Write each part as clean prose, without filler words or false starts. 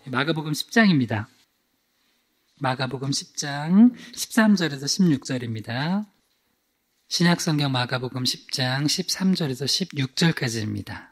마가복음 10장입니다. 마가복음 10장 13절에서 16절입니다. 신약성경 마가복음 10장 13절에서 16절까지입니다.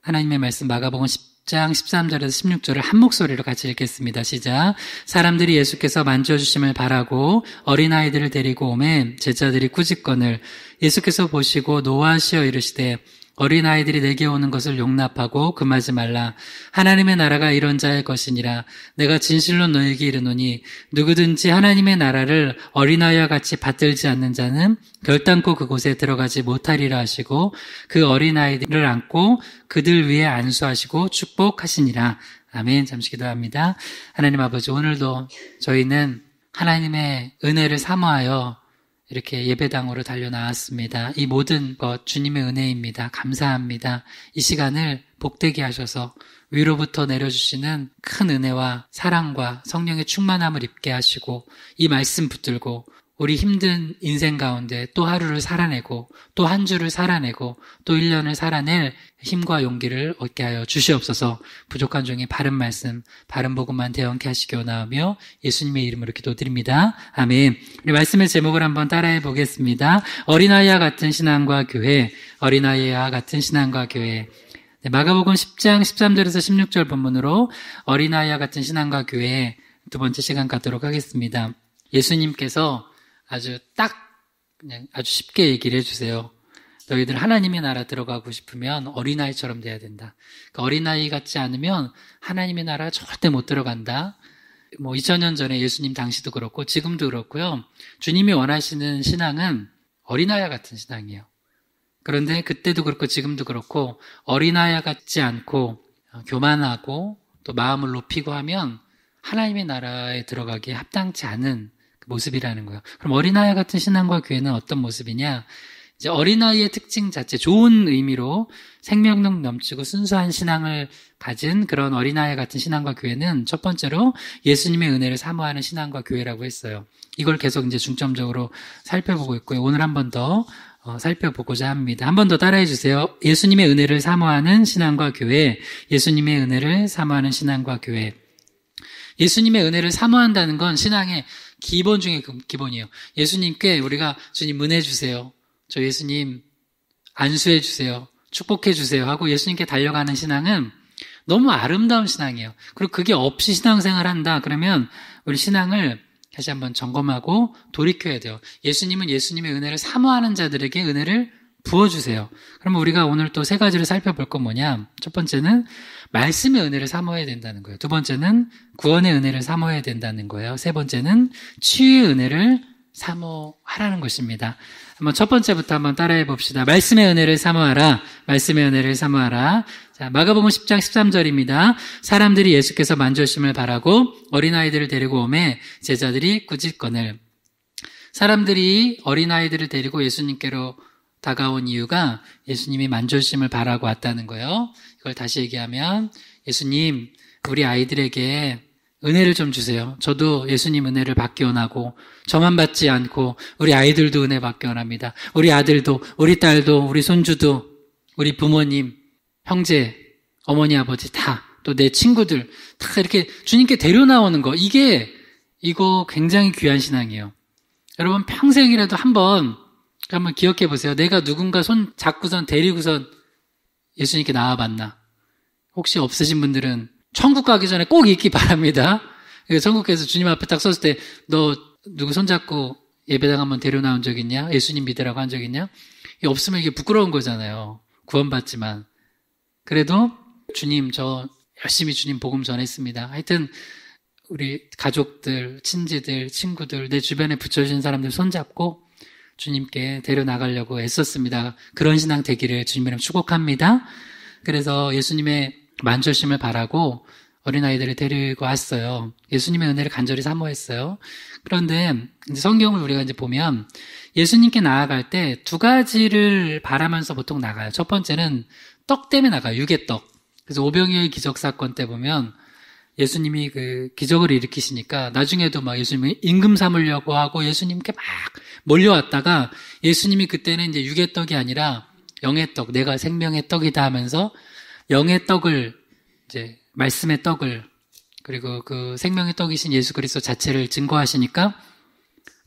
하나님의 말씀 마가복음 10장 13절에서 16절을 한 목소리로 같이 읽겠습니다. 시작. 사람들이 예수께서 만져주심을 바라고 어린아이들을 데리고 오매 제자들이 꾸짖거늘 예수께서 보시고 노하시어 이르시되 어린아이들이 내게 오는 것을 용납하고 금하지 말라. 하나님의 나라가 이런 자의 것이니라. 내가 진실로 너에게 이르노니 누구든지 하나님의 나라를 어린아이와 같이 받들지 않는 자는 결단코 그곳에 들어가지 못하리라 하시고 그 어린아이들을 안고 그들 위에 안수하시고 축복하시니라. 아멘. 잠시 기도합니다. 하나님 아버지, 오늘도 저희는 하나님의 은혜를 사모하여 이렇게 예배당으로 달려나왔습니다. 이 모든 것 주님의 은혜입니다. 감사합니다. 이 시간을 복되게 하셔서 위로부터 내려주시는 큰 은혜와 사랑과 성령의 충만함을 입게 하시고 이 말씀 붙들고 우리 힘든 인생 가운데 또 하루를 살아내고 또 한 주를 살아내고 또 1년을 살아낼 힘과 용기를 얻게 하여 주시옵소서. 부족한 중에 바른 말씀, 바른 복음만 대언케 하시기 원하며 예수님의 이름으로 기도드립니다. 아멘. 우리 말씀의 제목을 한번 따라해 보겠습니다. 어린아이와 같은 신앙과 교회, 어린아이와 같은 신앙과 교회. 네, 마가복음 10장 13절에서 16절 본문으로 어린아이와 같은 신앙과 교회 두 번째 시간 갖도록 하겠습니다. 예수님께서 그냥 아주 쉽게 얘기를 해주세요. 너희들 하나님의 나라 들어가고 싶으면 어린아이처럼 돼야 된다. 그러니까 어린아이 같지 않으면 하나님의 나라 절대 못 들어간다. 2000년 전에 예수님 당시도 그렇고 지금도 그렇고요. 주님이 원하시는 신앙은 어린아이 같은 신앙이에요. 그런데 그때도 그렇고 지금도 그렇고 어린아이 같지 않고 교만하고 또 마음을 높이고 하면 하나님의 나라에 들어가기에 합당치 않은 모습이라는 거예요. 그럼 어린아이 같은 신앙과 교회는 어떤 모습이냐? 이제 어린아이의 특징 자체, 좋은 의미로 생명력 넘치고 순수한 신앙을 가진 그런 어린아이 같은 신앙과 교회는 첫 번째로 예수님의 은혜를 사모하는 신앙과 교회라고 했어요. 이걸 계속 이제 중점적으로 살펴보고 있고요. 오늘 한 번 더 살펴보고자 합니다. 한 번 더 따라해 주세요. 예수님의 은혜를 사모하는 신앙과 교회, 예수님의 은혜를 사모하는 신앙과 교회. 예수님의 은혜를 사모한다는 건 신앙의 기본 중에 기본이에요. 예수님께 우리가 주님 은혜 주세요. 저 예수님 안수해 주세요. 축복해 주세요 하고 예수님께 달려가는 신앙은 너무 아름다운 신앙이에요. 그리고 그게 없이 신앙생활 한다 그러면 우리 신앙을 다시 한번 점검하고 돌이켜야 돼요. 예수님은 예수님의 은혜를 사모하는 자들에게 은혜를 부어주세요. 그러면 우리가 오늘 또 세 가지를 살펴볼 건 뭐냐? 첫 번째는 말씀의 은혜를 사모해야 된다는 거예요. 두 번째는 구원의 은혜를 사모해야 된다는 거예요. 세 번째는 치유의 은혜를 사모하라는 것입니다. 한번 첫 번째부터 한번 따라해 봅시다. 말씀의 은혜를 사모하라. 말씀의 은혜를 사모하라. 자, 마가복음 10장 13절입니다. 사람들이 예수께서 만져주심을 바라고 어린아이들을 데리고 오매 제자들이 꾸짖거늘. 사람들이 어린아이들을 데리고 예수님께로 다가온 이유가 예수님이 만져주심을 바라고 왔다는 거예요. 이걸 다시 얘기하면 예수님, 우리 아이들에게 은혜를 좀 주세요. 저도 예수님 은혜를 받기 원하고 저만 받지 않고 우리 아이들도 은혜 받기 원합니다. 우리 아들도, 우리 딸도, 우리 손주도, 우리 부모님, 형제, 어머니, 아버지 다, 또 내 친구들 다 이렇게 주님께 데려나오는 거, 이거 굉장히 귀한 신앙이에요. 여러분 평생이라도 한번 기억해 보세요. 내가 누군가 손 잡고선 데리고선 예수님께 나와봤나? 혹시 없으신 분들은 천국 가기 전에 꼭 있기 바랍니다. 천국에서 주님 앞에 딱 섰을 때 너 누구 손잡고 예배당 한번 데려나온 적 있냐? 예수님 믿으라고 한 적 있냐? 없으면 이게 부끄러운 거잖아요. 구원받지만. 그래도 주님, 저 열심히 주님 복음 전했습니다. 하여튼 우리 가족들, 친지들, 친구들, 내 주변에 붙여주신 사람들 손잡고 주님께 데려나가려고 애썼습니다. 그런 신앙 되기를 주님 이름 축복합니다. 그래서 예수님의 만져주심을 바라고 어린아이들을 데리고 왔어요. 예수님의 은혜를 간절히 사모했어요. 그런데 이제 성경을 우리가 이제 보면 예수님께 나아갈 때 두 가지를 바라면서 보통 나가요. 첫 번째는 떡 때문에 나가요. 유괴떡. 그래서 오병이어의 기적 사건 때 보면 예수님이 그 기적을 일으키시니까 나중에도 막 예수님이 임금 삼으려고 하고 예수님께 막 몰려왔다가 예수님이 그때는 이제 유괴떡이 아니라 영의 떡, 내가 생명의 떡이다 하면서 영의 떡을 이제 말씀의 떡을, 그리고 그 생명의 떡이신 예수 그리스도 자체를 증거하시니까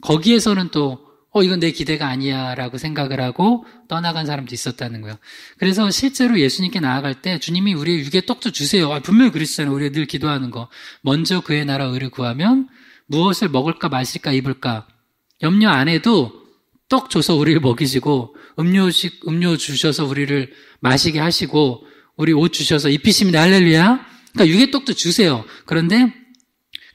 거기에서는 또 이건 내 기대가 아니야 라고 생각을 하고 떠나간 사람도 있었다는 거예요. 그래서 실제로 예수님께 나아갈 때 주님이 우리의 육의 떡도 주세요. 분명히 그러시잖아요. 우리가 늘 기도하는 거. 먼저 그의 나라 의를 구하면 무엇을 먹을까 마실까 입을까 염려 안 해도 떡 줘서 우리를 먹이시고 음료 주셔서 우리를 마시게 하시고 우리 옷 주셔서 입히십니다. 할렐루야. 그러니까 육의 떡도 주세요. 그런데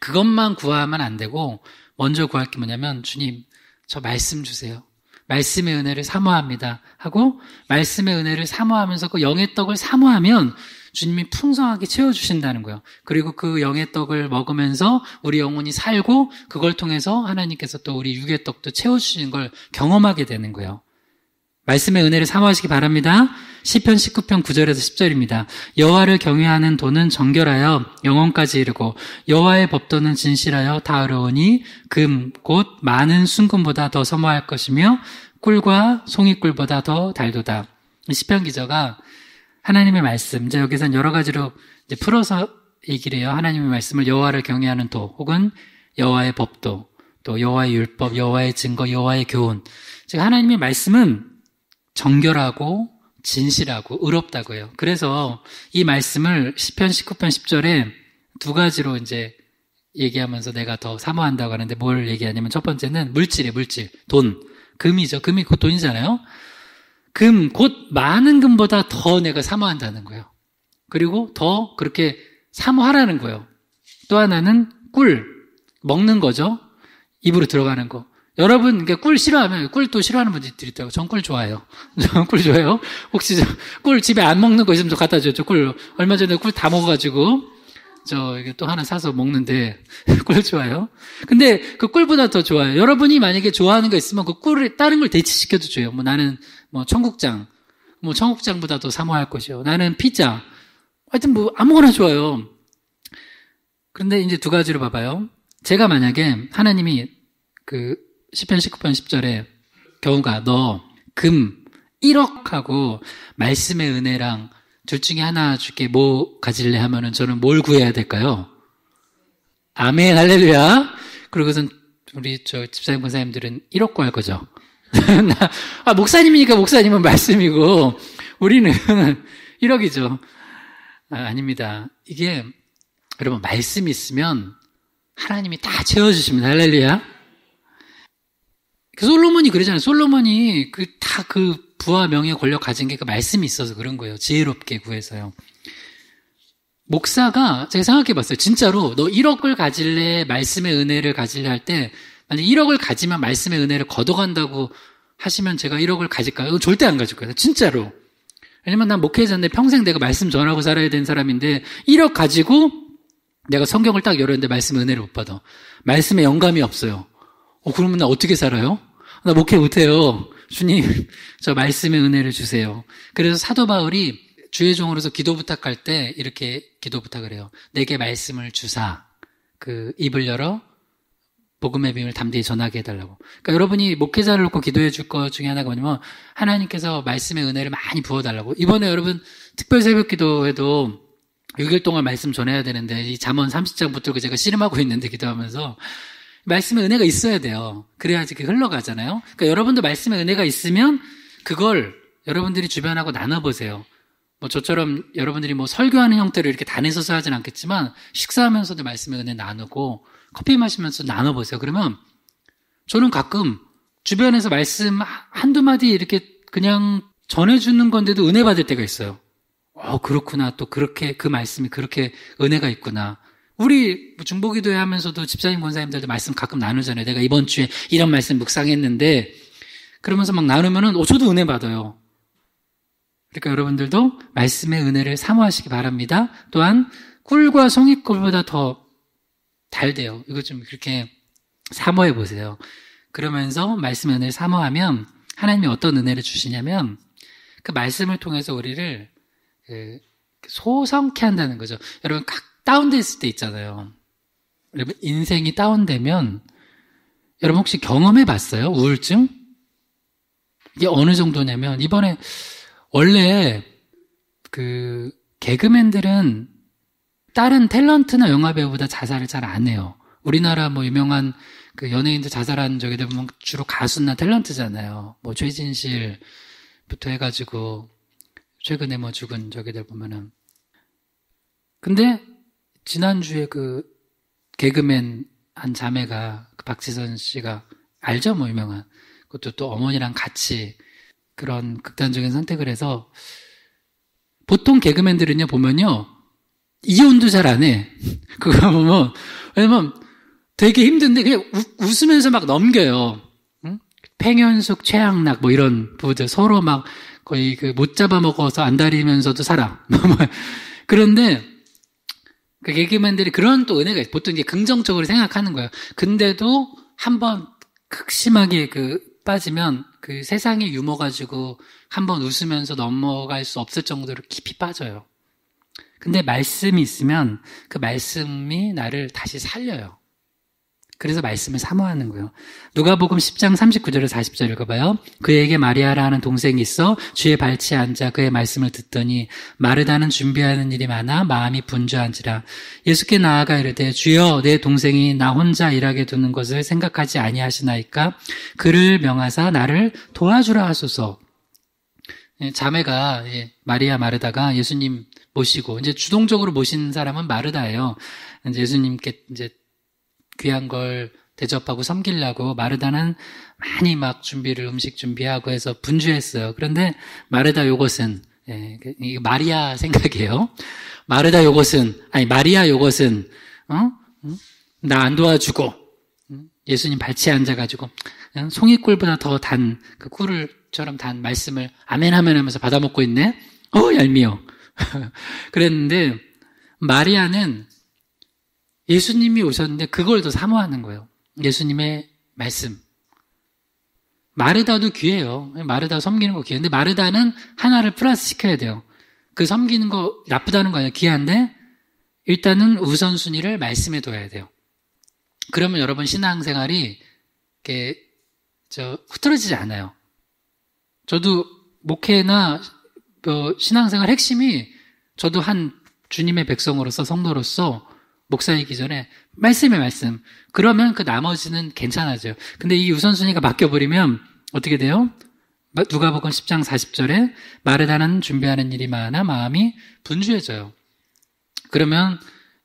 그것만 구하면 안 되고 먼저 구할 게 뭐냐면 주님 저 말씀 주세요. 말씀의 은혜를 사모합니다. 하고 말씀의 은혜를 사모하면서 그 영의 떡을 사모하면 주님이 풍성하게 채워주신다는 거예요. 그리고 그 영의 떡을 먹으면서 우리 영혼이 살고 그걸 통해서 하나님께서 또 우리 육의 떡도 채워주시는 걸 경험하게 되는 거예요. 말씀의 은혜를 사모하시기 바랍니다. 시편 19편 9절에서 10절입니다. 여호와를 경외하는 도는 정결하여 영혼까지 이르고 여호와의 법도는 진실하여 다 어려우니 금 곧 많은 순금보다 더 선호할 것이며 꿀과 송이꿀보다 더 달도다. 시편 기자가 하나님의 말씀, 이제 여기서는 여러 가지로 이제 풀어서 얘기를 해요. 하나님의 말씀을 여호와를 경외하는 도, 혹은 여호와의 법도, 또 여호와의 율법, 여호와의 증거, 여호와의 교훈. 즉 하나님의 말씀은 정결하고 진실하고 의롭다고 해요. 그래서 이 말씀을 시편 19편 10절에 두 가지로 이제 얘기하면서 내가 더 사모한다고 하는데 뭘 얘기하냐면 첫 번째는 물질이에요. 물질. 돈. 금이죠. 금이 곧 돈이잖아요. 금, 곧 많은 금보다 더 내가 사모한다는 거예요. 그리고 더 그렇게 사모하라는 거예요. 또 하나는 꿀. 먹는 거죠. 입으로 들어가는 거. 여러분, 그러니까 꿀 싫어하면, 꿀 또 싫어하는 분들이 있다고. 전 꿀 좋아해요. 전 꿀 좋아해요. 혹시 꿀 집에 안 먹는 거 있으면 좀 갖다 줘요. 꿀. 얼마 전에 꿀 다 먹어가지고, 이게 또 하나 사서 먹는데, 꿀 좋아요. 근데 그 꿀보다 더 좋아요. 여러분이 만약에 좋아하는 거 있으면 그 꿀을 다른 걸 대체시켜도 줘요. 나는 청국장. 청국장보다 더 사모할 것이요. 나는 피자. 하여튼 아무거나 좋아요. 그런데 이제 두 가지로 봐봐요. 제가 만약에 하나님이 시편 19편 10절에 경우가 너 금 1억하고 말씀의 은혜랑 둘 중에 하나 줄게 뭐 가질래 하면은 저는 뭘 구해야 될까요? 아멘 할렐루야. 그러고선 우리 집사님 권사님들은 1억 구할 거죠. 목사님이니까 목사님은 말씀이고 우리는 1억이죠. 아닙니다. 이게 여러분 말씀이 있으면 하나님이 다 채워주십니다. 할렐루야. 솔로몬이 그러잖아요. 솔로몬이 다 부와 명예 권력 가진 게 그 말씀이 있어서 그런 거예요. 지혜롭게 구해서요. 목사가 제가 생각해 봤어요. 진짜로 너 1억을 가질래, 말씀의 은혜를 가질래 할 때 만약 1억을 가지면 말씀의 은혜를 걷어간다고 하시면 제가 1억을 가질까요? 이거 절대 안 가질 거예요. 진짜로. 왜냐면 난 목회자인데 평생 내가 말씀 전하고 살아야 되는 사람인데 1억 가지고 내가 성경을 딱 열었는데 말씀의 은혜를 못 받아. 말씀에 영감이 없어요. 그러면 나 어떻게 살아요? 나 목회 못해요. 주님, 저 말씀의 은혜를 주세요. 그래서 사도 바울이 주의 종으로서 기도 부탁할 때 이렇게 기도 부탁을 해요. 내게 말씀을 주사, 입을 열어 복음의 비밀을 담대히 전하게 해달라고. 그러니까 여러분이 목회자를 놓고 기도해 줄 것 중에 하나가 뭐냐면 하나님께서 말씀의 은혜를 많이 부어달라고. 이번에 여러분 특별 새벽 기도회도 6일 동안 말씀 전해야 되는데 이 잠언 30장 붙들고 제가 씨름하고 있는데 기도하면서 말씀의 은혜가 있어야 돼요. 그래야지 그게 흘러가잖아요. 그러니까 여러분도 말씀의 은혜가 있으면 그걸 여러분들이 주변하고 나눠보세요. 저처럼 여러분들이 설교하는 형태로 이렇게 단에서서 하진 않겠지만 식사하면서도 말씀의 은혜 나누고 커피 마시면서 나눠보세요. 그러면 저는 가끔 주변에서 말씀 한두 마디 이렇게 그냥 전해주는 건데도 은혜 받을 때가 있어요. 그렇구나. 또 그렇게 그 말씀이 그렇게 은혜가 있구나. 우리 중보기도회 하면서도 집사님 권사님들도 말씀 가끔 나누잖아요. 내가 이번 주에 이런 말씀 묵상했는데 그러면서 막 나누면은 저도 은혜 받아요. 그러니까 여러분들도 말씀의 은혜를 사모하시기 바랍니다. 또한 꿀과 송이꿀보다 더 달대요. 이거 좀 그렇게 사모해 보세요. 그러면서 말씀의 은혜를 사모하면 하나님이 어떤 은혜를 주시냐면 그 말씀을 통해서 우리를 소성케 한다는 거죠. 여러분 다운됐을 때 있잖아요. 여러분 인생이 다운되면 여러분 혹시 경험해 봤어요? 우울증? 이게 어느 정도냐면 이번에 원래 개그맨들은 다른 탤런트나 영화배우보다 자살을 잘 안 해요. 우리나라 뭐 유명한 그 연예인들 자살하는 저기들 보면 주로 가수나 탤런트잖아요. 뭐 최진실부터 해가지고 최근에 뭐 죽은 저기들 보면은. 근데 지난주에 그 개그맨 한 자매가 그 박지선 씨가 알죠? 뭐 유명한. 그것도 또 어머니랑 같이 그런 극단적인 선택을 해서 보통 개그맨들은요 보면요 이혼도 잘 안 해. 그거 보면 왜냐면 되게 힘든데 그냥 웃으면서 막 넘겨요. 응? 팽현숙, 최양락 뭐 이런 부부들 서로 막 거의 그 못 잡아먹어서 안달이면서도 살아. 그런데 그 개그맨들이 그런 또 은혜가 있어요. 보통 이제 긍정적으로 생각하는 거예요. 근데도 한번 극심하게 그 빠지면 그 세상의 유머 가지고 한번 웃으면서 넘어갈 수 없을 정도로 깊이 빠져요. 근데 말씀이 있으면 그 말씀이 나를 다시 살려요. 그래서 말씀을 사모하는 거예요. 누가복음 10장 39절에서 40절 읽어봐요. 그에게 마리아라 하는 동생이 있어 주의 발치에 앉아 그의 말씀을 듣더니 마르다는 준비하는 일이 많아 마음이 분주한지라. 예수께 나아가 이르되 주여 내 동생이 나 혼자 일하게 두는 것을 생각하지 아니하시나이까 그를 명하사 나를 도와주라 하소서. 자매가 마리아 마르다가 예수님 모시고 이제 주동적으로 모신 사람은 마르다예요. 이제 예수님께 이제 귀한 걸 대접하고 섬기려고 마르다는 많이 막 음식 준비하고 해서 분주했어요. 그런데 마르다 요것은, 이거 마리아 생각이에요. 마리아 요것은, 나 안 도와주고, 예수님 발치에 앉아가지고, 송이꿀보다 더 단, 그 꿀처럼 단 말씀을 아멘 하면서 받아먹고 있네? 얄미워. 그랬는데, 마리아는 예수님이 오셨는데 그걸 더 사모하는 거예요. 예수님의 말씀. 마르다도 귀해요. 마르다 섬기는 거 귀해요. 근데 마르다는 하나를 플러스 시켜야 돼요. 그 섬기는 거 나쁘다는 거 아니에요. 귀한데 일단은 우선순위를 말씀에 둬야 돼요. 그러면 여러분 신앙생활이 이렇게 흐트러지지 않아요. 저도 목회나 신앙생활 핵심이 저도 한 주님의 백성으로서 성도로서 목사이기 전에 말씀의 말씀. 그러면 그 나머지는 괜찮아져요. 근데 이 우선순위가 바뀌어버리면 어떻게 돼요? 누가복음 10장 40절에 마르다는 준비하는 일이 많아 마음이 분주해져요. 그러면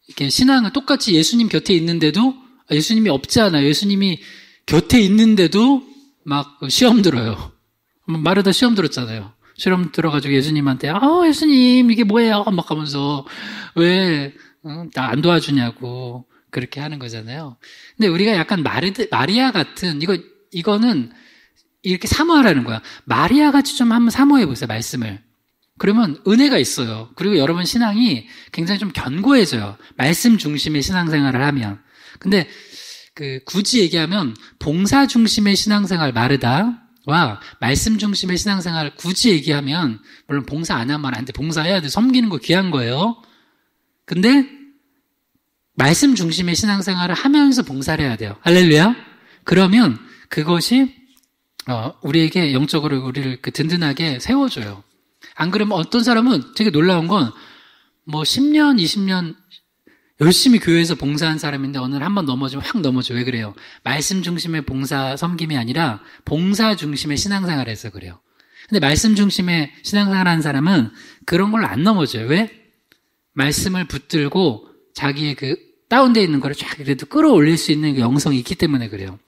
이렇게 신앙은 똑같이 예수님 곁에 있는데도 예수님이 없지 않아요. 예수님이 곁에 있는데도 막 시험 들어요. 마르다 시험 들었잖아요. 시험 들어가지고 예수님한테 예수님 이게 뭐예요? 막 하면서 왜 나 안 도와주냐고 그렇게 하는 거잖아요. 근데 우리가 약간 마리아 같은 이거는 이렇게 사모하라는 거야. 마리아 같이 좀 한번 사모해 보세요. 말씀을. 그러면 은혜가 있어요. 그리고 여러분 신앙이 굉장히 좀 견고해져요. 말씀 중심의 신앙생활을 하면. 근데 굳이 얘기하면 봉사 중심의 신앙생활 마르다와 말씀 중심의 신앙생활 굳이 얘기하면 물론 봉사 안 하면 안 돼. 봉사해야 돼. 섬기는 거 귀한 거예요. 근데 말씀 중심의 신앙생활을 하면서 봉사를 해야 돼요. 할렐루야. 그러면 그것이 우리에게 영적으로 우리를 든든하게 세워줘요. 안 그러면 어떤 사람은 되게 놀라운 건 뭐 10년, 20년 열심히 교회에서 봉사한 사람인데 어느 날 한 번 넘어지면 확 넘어져. 왜 그래요? 말씀 중심의 봉사 섬김이 아니라 봉사 중심의 신앙생활을 해서 그래요. 근데 말씀 중심의 신앙생활을 하는 사람은 그런 걸로 안 넘어져요. 왜? 말씀을 붙들고 자기의 다운되어 있는 거를 쫙 그래도 끌어올릴 수 있는 그 영성이 있기 때문에 그래요.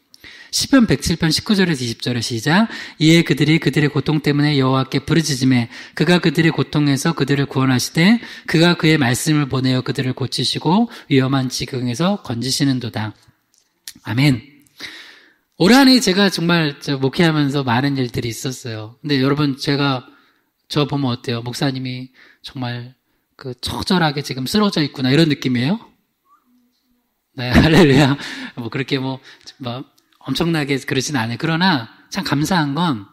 시편 107편 19절에서 20절에 시작. 이에 그들이 그들의 고통 때문에 여호와께 부르짖으매 그가 그들의 고통에서 그들을 구원하시되 그가 그의 말씀을 보내어 그들을 고치시고 위험한 지경에서 건지시는도다. 아멘. 올 한 해 제가 정말 목회하면서 많은 일들이 있었어요. 근데 여러분 저 보면 어때요? 목사님이 정말 처절하게 지금 쓰러져 있구나 이런 느낌이에요? 네, 할렐루야. 그렇게 엄청나게 그러진 않아요. 그러나 참 감사한 건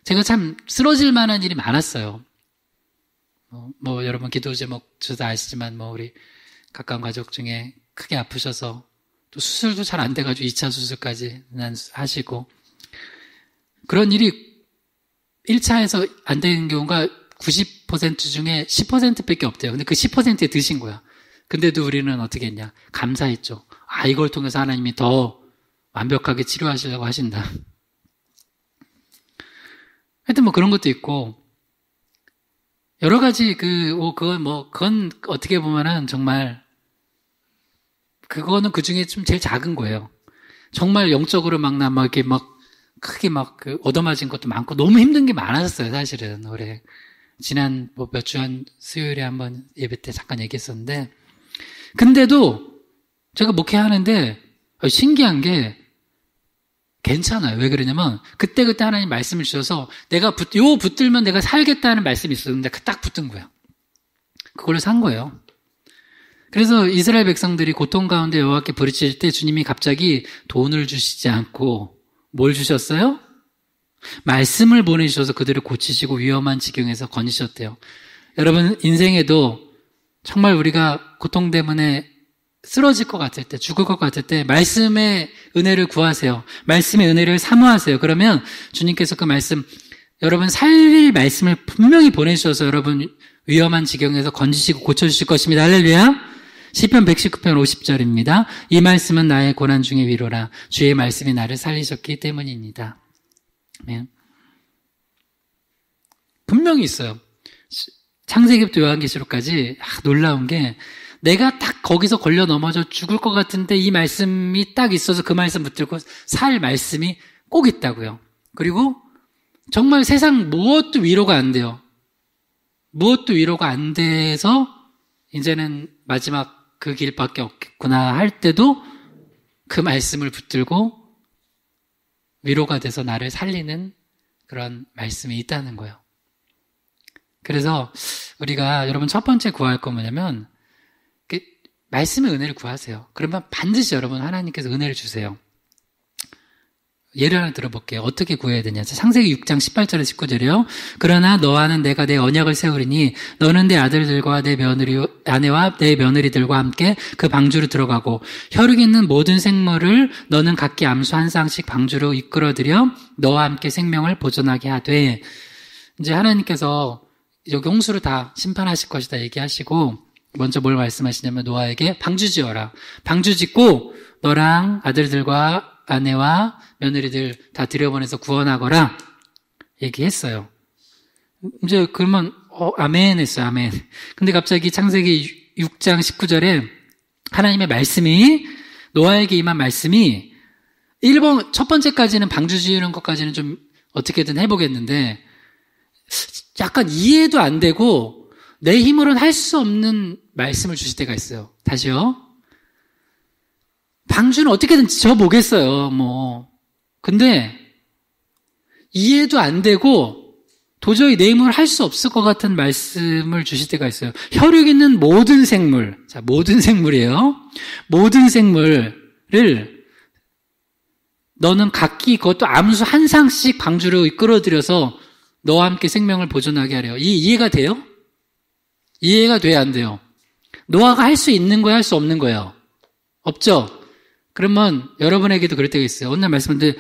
제가 참 쓰러질 만한 일이 많았어요. 여러분 기도 제목 저도 아시지만 우리 가까운 가족 중에 크게 아프셔서 또 수술도 잘 안 돼가지고 2차 수술까지 하시고 그런 일이 1차에서 안 되는 경우가 90% 중에 10%밖에 없대요. 근데 그 10%에 드신 거야. 근데도 우리는 어떻게 했냐? 감사했죠. 이걸 통해서 하나님이 더 완벽하게 치료하시려고 하신다. 하여튼 뭐 그런 것도 있고, 여러 가지 그건 어떻게 보면은 정말, 그거는 그 중에 좀 제일 작은 거예요. 정말 영적으로 이렇게 크게 얻어맞은 것도 많고, 너무 힘든 게 많았어요, 사실은. 올해. 지난 몇 주한 수요일에 한번 예배 때 잠깐 얘기했었는데, 근데도 제가 목회하는데 신기한 게 괜찮아요. 왜 그러냐면 그때그때 하나님 말씀을 주셔서 내가 붙들면 내가 살겠다는 말씀이 있었는데 딱 붙은 거예요. 그걸로 산 거예요. 그래서 이스라엘 백성들이 고통 가운데 여호와께 부르짖을 때 주님이 갑자기 돈을 주시지 않고 뭘 주셨어요? 말씀을 보내주셔서 그들을 고치시고 위험한 지경에서 건지셨대요. 여러분 인생에도 정말 우리가 고통 때문에 쓰러질 것 같을 때, 죽을 것 같을 때 말씀의 은혜를 구하세요. 말씀의 은혜를 사모하세요. 그러면 주님께서 그 말씀, 여러분 살릴 말씀을 분명히 보내주셔서 여러분 위험한 지경에서 건지시고 고쳐주실 것입니다. 할렐루야. 시편 119편 50절입니다. 이 말씀은 나의 고난 중의 위로라. 주의 말씀이 나를 살리셨기 때문입니다. 네. 분명히 있어요. 창세기부터 요한계시록까지 놀라운 게 내가 딱 거기서 걸려 넘어져 죽을 것 같은데 이 말씀이 딱 있어서 그 말씀 붙들고 살 말씀이 꼭 있다고요. 그리고 정말 세상 무엇도 위로가 안 돼요. 무엇도 위로가 안 돼서 이제는 마지막 그 길밖에 없겠구나 할 때도 그 말씀을 붙들고 위로가 돼서 나를 살리는 그런 말씀이 있다는 거예요. 그래서 우리가 여러분 첫 번째 구할 건 뭐냐면 말씀의 은혜를 구하세요. 그러면 반드시 여러분 하나님께서 은혜를 주세요. 예를 하나 들어볼게요. 어떻게 구해야 되냐. 창세기 6장 18절에 19절이요. 그러나 너와는 내가 내 언약을 세우리니 너는 내 아들들과 내 아내와 내 며느리들과 함께 그 방주로 들어가고 혈육 있는 모든 생물을 너는 각기 암수 한 쌍씩 방주로 이끌어들여 너와 함께 생명을 보존하게 하되. 이제 하나님께서 여기 홍수를 다 심판하실 것이다 얘기하시고 먼저 뭘 말씀하시냐면 노아에게 방주 지어라. 방주 짓고 너랑 아들들과 아내와 며느리들 다 들여보내서 구원하거라 얘기했어요. 이제 그러면 아멘 했어요. 아멘. 근데 갑자기 창세기 6장 19절에 하나님의 말씀이 노아에게 임한 말씀이 1번 첫 번째까지는 방주 지으는 것까지는 좀 어떻게든 해보겠는데 약간 이해도 안 되고 내 힘으로는 할 수 없는 말씀을 주실 때가 있어요. 다시요. 방주는 어떻게든 지어보겠어요. 근데 이해도 안 되고 도저히 내 힘으로 할 수 없을 것 같은 말씀을 주실 때가 있어요. 혈육 있는 모든 생물, 자, 모든 생물이에요. 모든 생물을 너는 각기 그것도 암수 한 쌍씩 방주로 이끌어들여서 너와 함께 생명을 보존하게 하래요. 이해가 돼요? 이해가 돼야 안 돼요? 노아가 할 수 있는 거예요? 할 수 없는 거예요? 없죠? 그러면 여러분에게도 그럴 때가 있어요. 어느 날 말씀인데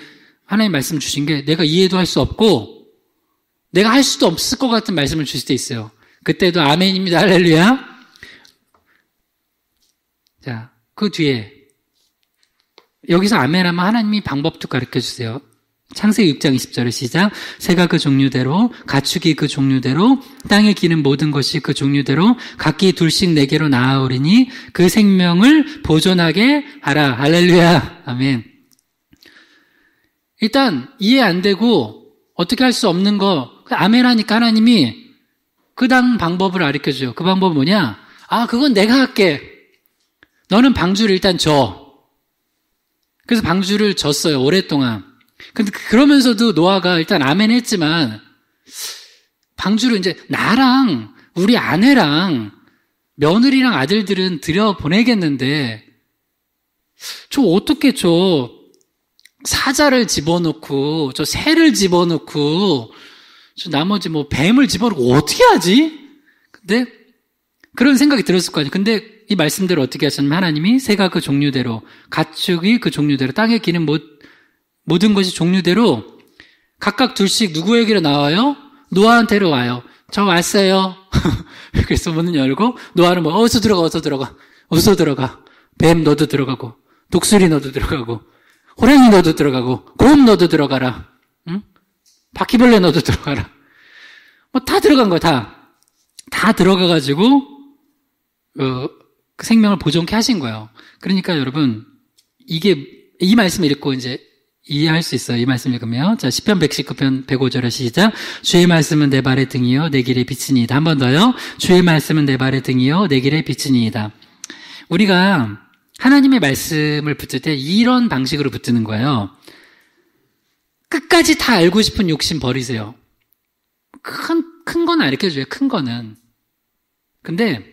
하나님 말씀 주신 게 내가 이해도 할 수 없고 내가 할 수도 없을 것 같은 말씀을 주실 때 있어요. 그때도 아멘입니다. 할렐루야. 자, 그 뒤에 여기서 아멘하면 하나님이 방법도 가르쳐 주세요. 창세기 6장 20절에 시작. 새가 그 종류대로 가축이 그 종류대로 땅에 기는 모든 것이 그 종류대로 각기 둘씩 내게로 나아오리니 그 생명을 보존하게 하라. 할렐루야. 아멘. 일단 이해 안 되고 어떻게 할 수 없는 거 아멘 하니까 하나님이 그 다음 방법을 가르쳐줘요. 그 방법은 뭐냐? 그건 내가 할게. 너는 방주를 일단 줘. 그래서 방주를 줬어요. 오랫동안. 근데 그러면서도 노아가 일단 아멘 했지만 방주를 이제 나랑 우리 아내랑 며느리랑 아들들은 들여보내겠는데 저 어떻게 저 사자를 집어넣고 저 새를 집어넣고 저 나머지 뱀을 집어넣고 어떻게 하지? 근데 그런 생각이 들었을 거 아니에요. 근데 이 말씀대로 어떻게 하셨냐면 하나님이 새가 그 종류대로 가축이 그 종류대로 땅에 기는 모든 것이 종류대로 각각 둘씩 누구에게로 나와요? 노아한테로 와요. 저 왔어요. 그래서 문을 열고 노아는 어서 들어가. 웃어 들어가. 뱀 너도 들어가고, 독수리 너도 들어가고, 호랑이 너도 들어가고, 곰 너도 들어가라. 응? 바퀴벌레 너도 들어가라. 뭐 다 들어간 거야, 다. 다 들어가가지고, 그 생명을 보존케 하신 거예요. 그러니까 여러분, 이 말씀을 읽고 이제 이해할 수 있어요. 이 말씀 읽으면. 자, 시편 119편 105절에 시작. 주의 말씀은 내 발의 등이요, 내 길의 빛이니이다. 한 번 더요. 주의 말씀은 내 발의 등이요, 내 길의 빛이니이다. 우리가 하나님의 말씀을 붙을 때 이런 방식으로 붙드는 거예요. 끝까지 다 알고 싶은 욕심 버리세요. 큰 건 알려줘요, 큰 거는. 근데,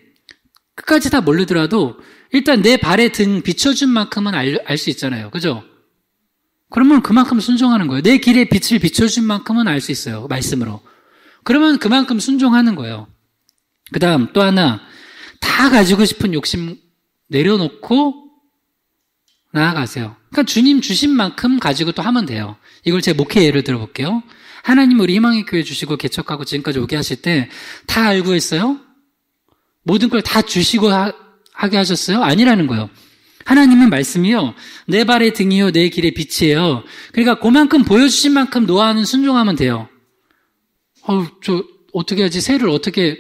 끝까지 다 모르더라도, 일단 내 발의 등 비춰준 만큼은 알 수 있잖아요. 그죠? 그러면 그만큼 순종하는 거예요. 내 길에 빛을 비춰준 만큼은 알 수 있어요. 말씀으로. 그러면 그만큼 순종하는 거예요. 그 다음, 또 하나, 다 가지고 싶은 욕심 내려놓고, 나아가세요. 그러니까 주님 주신 만큼 가지고 또 하면 돼요. 이걸 제 목회 예를 들어볼게요. 하나님 우리 희망의 교회 주시고 개척하고 지금까지 오게 하실 때 다 알고 했어요? 모든 걸 다 주시고 하게 하셨어요? 아니라는 거예요. 하나님은 말씀이요, 내 발의 등이요, 내 길의 빛이에요. 그러니까 그만큼 보여주신 만큼 노아는 순종하면 돼요. 어떻게 하지? 새를 어떻게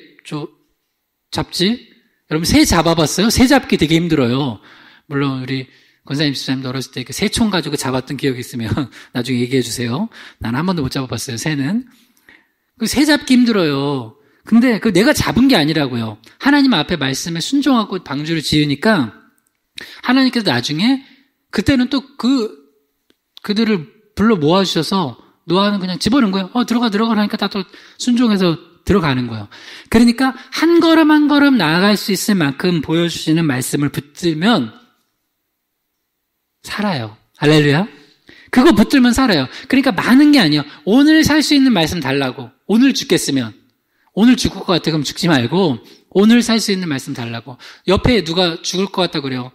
잡지? 여러분 새 잡아봤어요? 새 잡기 되게 힘들어요. 물론 우리 권사님, 집사님도 어렸을 때 새총 가지고 잡았던 기억이 있으면 나중에 얘기해 주세요. 나는 한 번도 못 잡아봤어요, 새는. 새 잡기 힘들어요. 근데 내가 잡은 게 아니라고요. 하나님 앞에 말씀에 순종하고 방주를 지으니까 하나님께서 나중에 그때는 또 그들을 불러 모아주셔서 노아는 그냥 집어넣은 거예요. 들어가 하니까 다 또 순종해서 들어가는 거예요. 그러니까 한 걸음 한 걸음 나아갈 수 있을 만큼 보여주시는 말씀을 붙들면 살아요. 할렐루야. 그거 붙들면 살아요. 그러니까 많은 게 아니에요. 오늘 살 수 있는 말씀 달라고. 오늘 죽겠으면. 오늘 죽을 것 같아. 그럼 죽지 말고 오늘 살 수 있는 말씀 달라고. 옆에 누가 죽을 것 같다 그래요.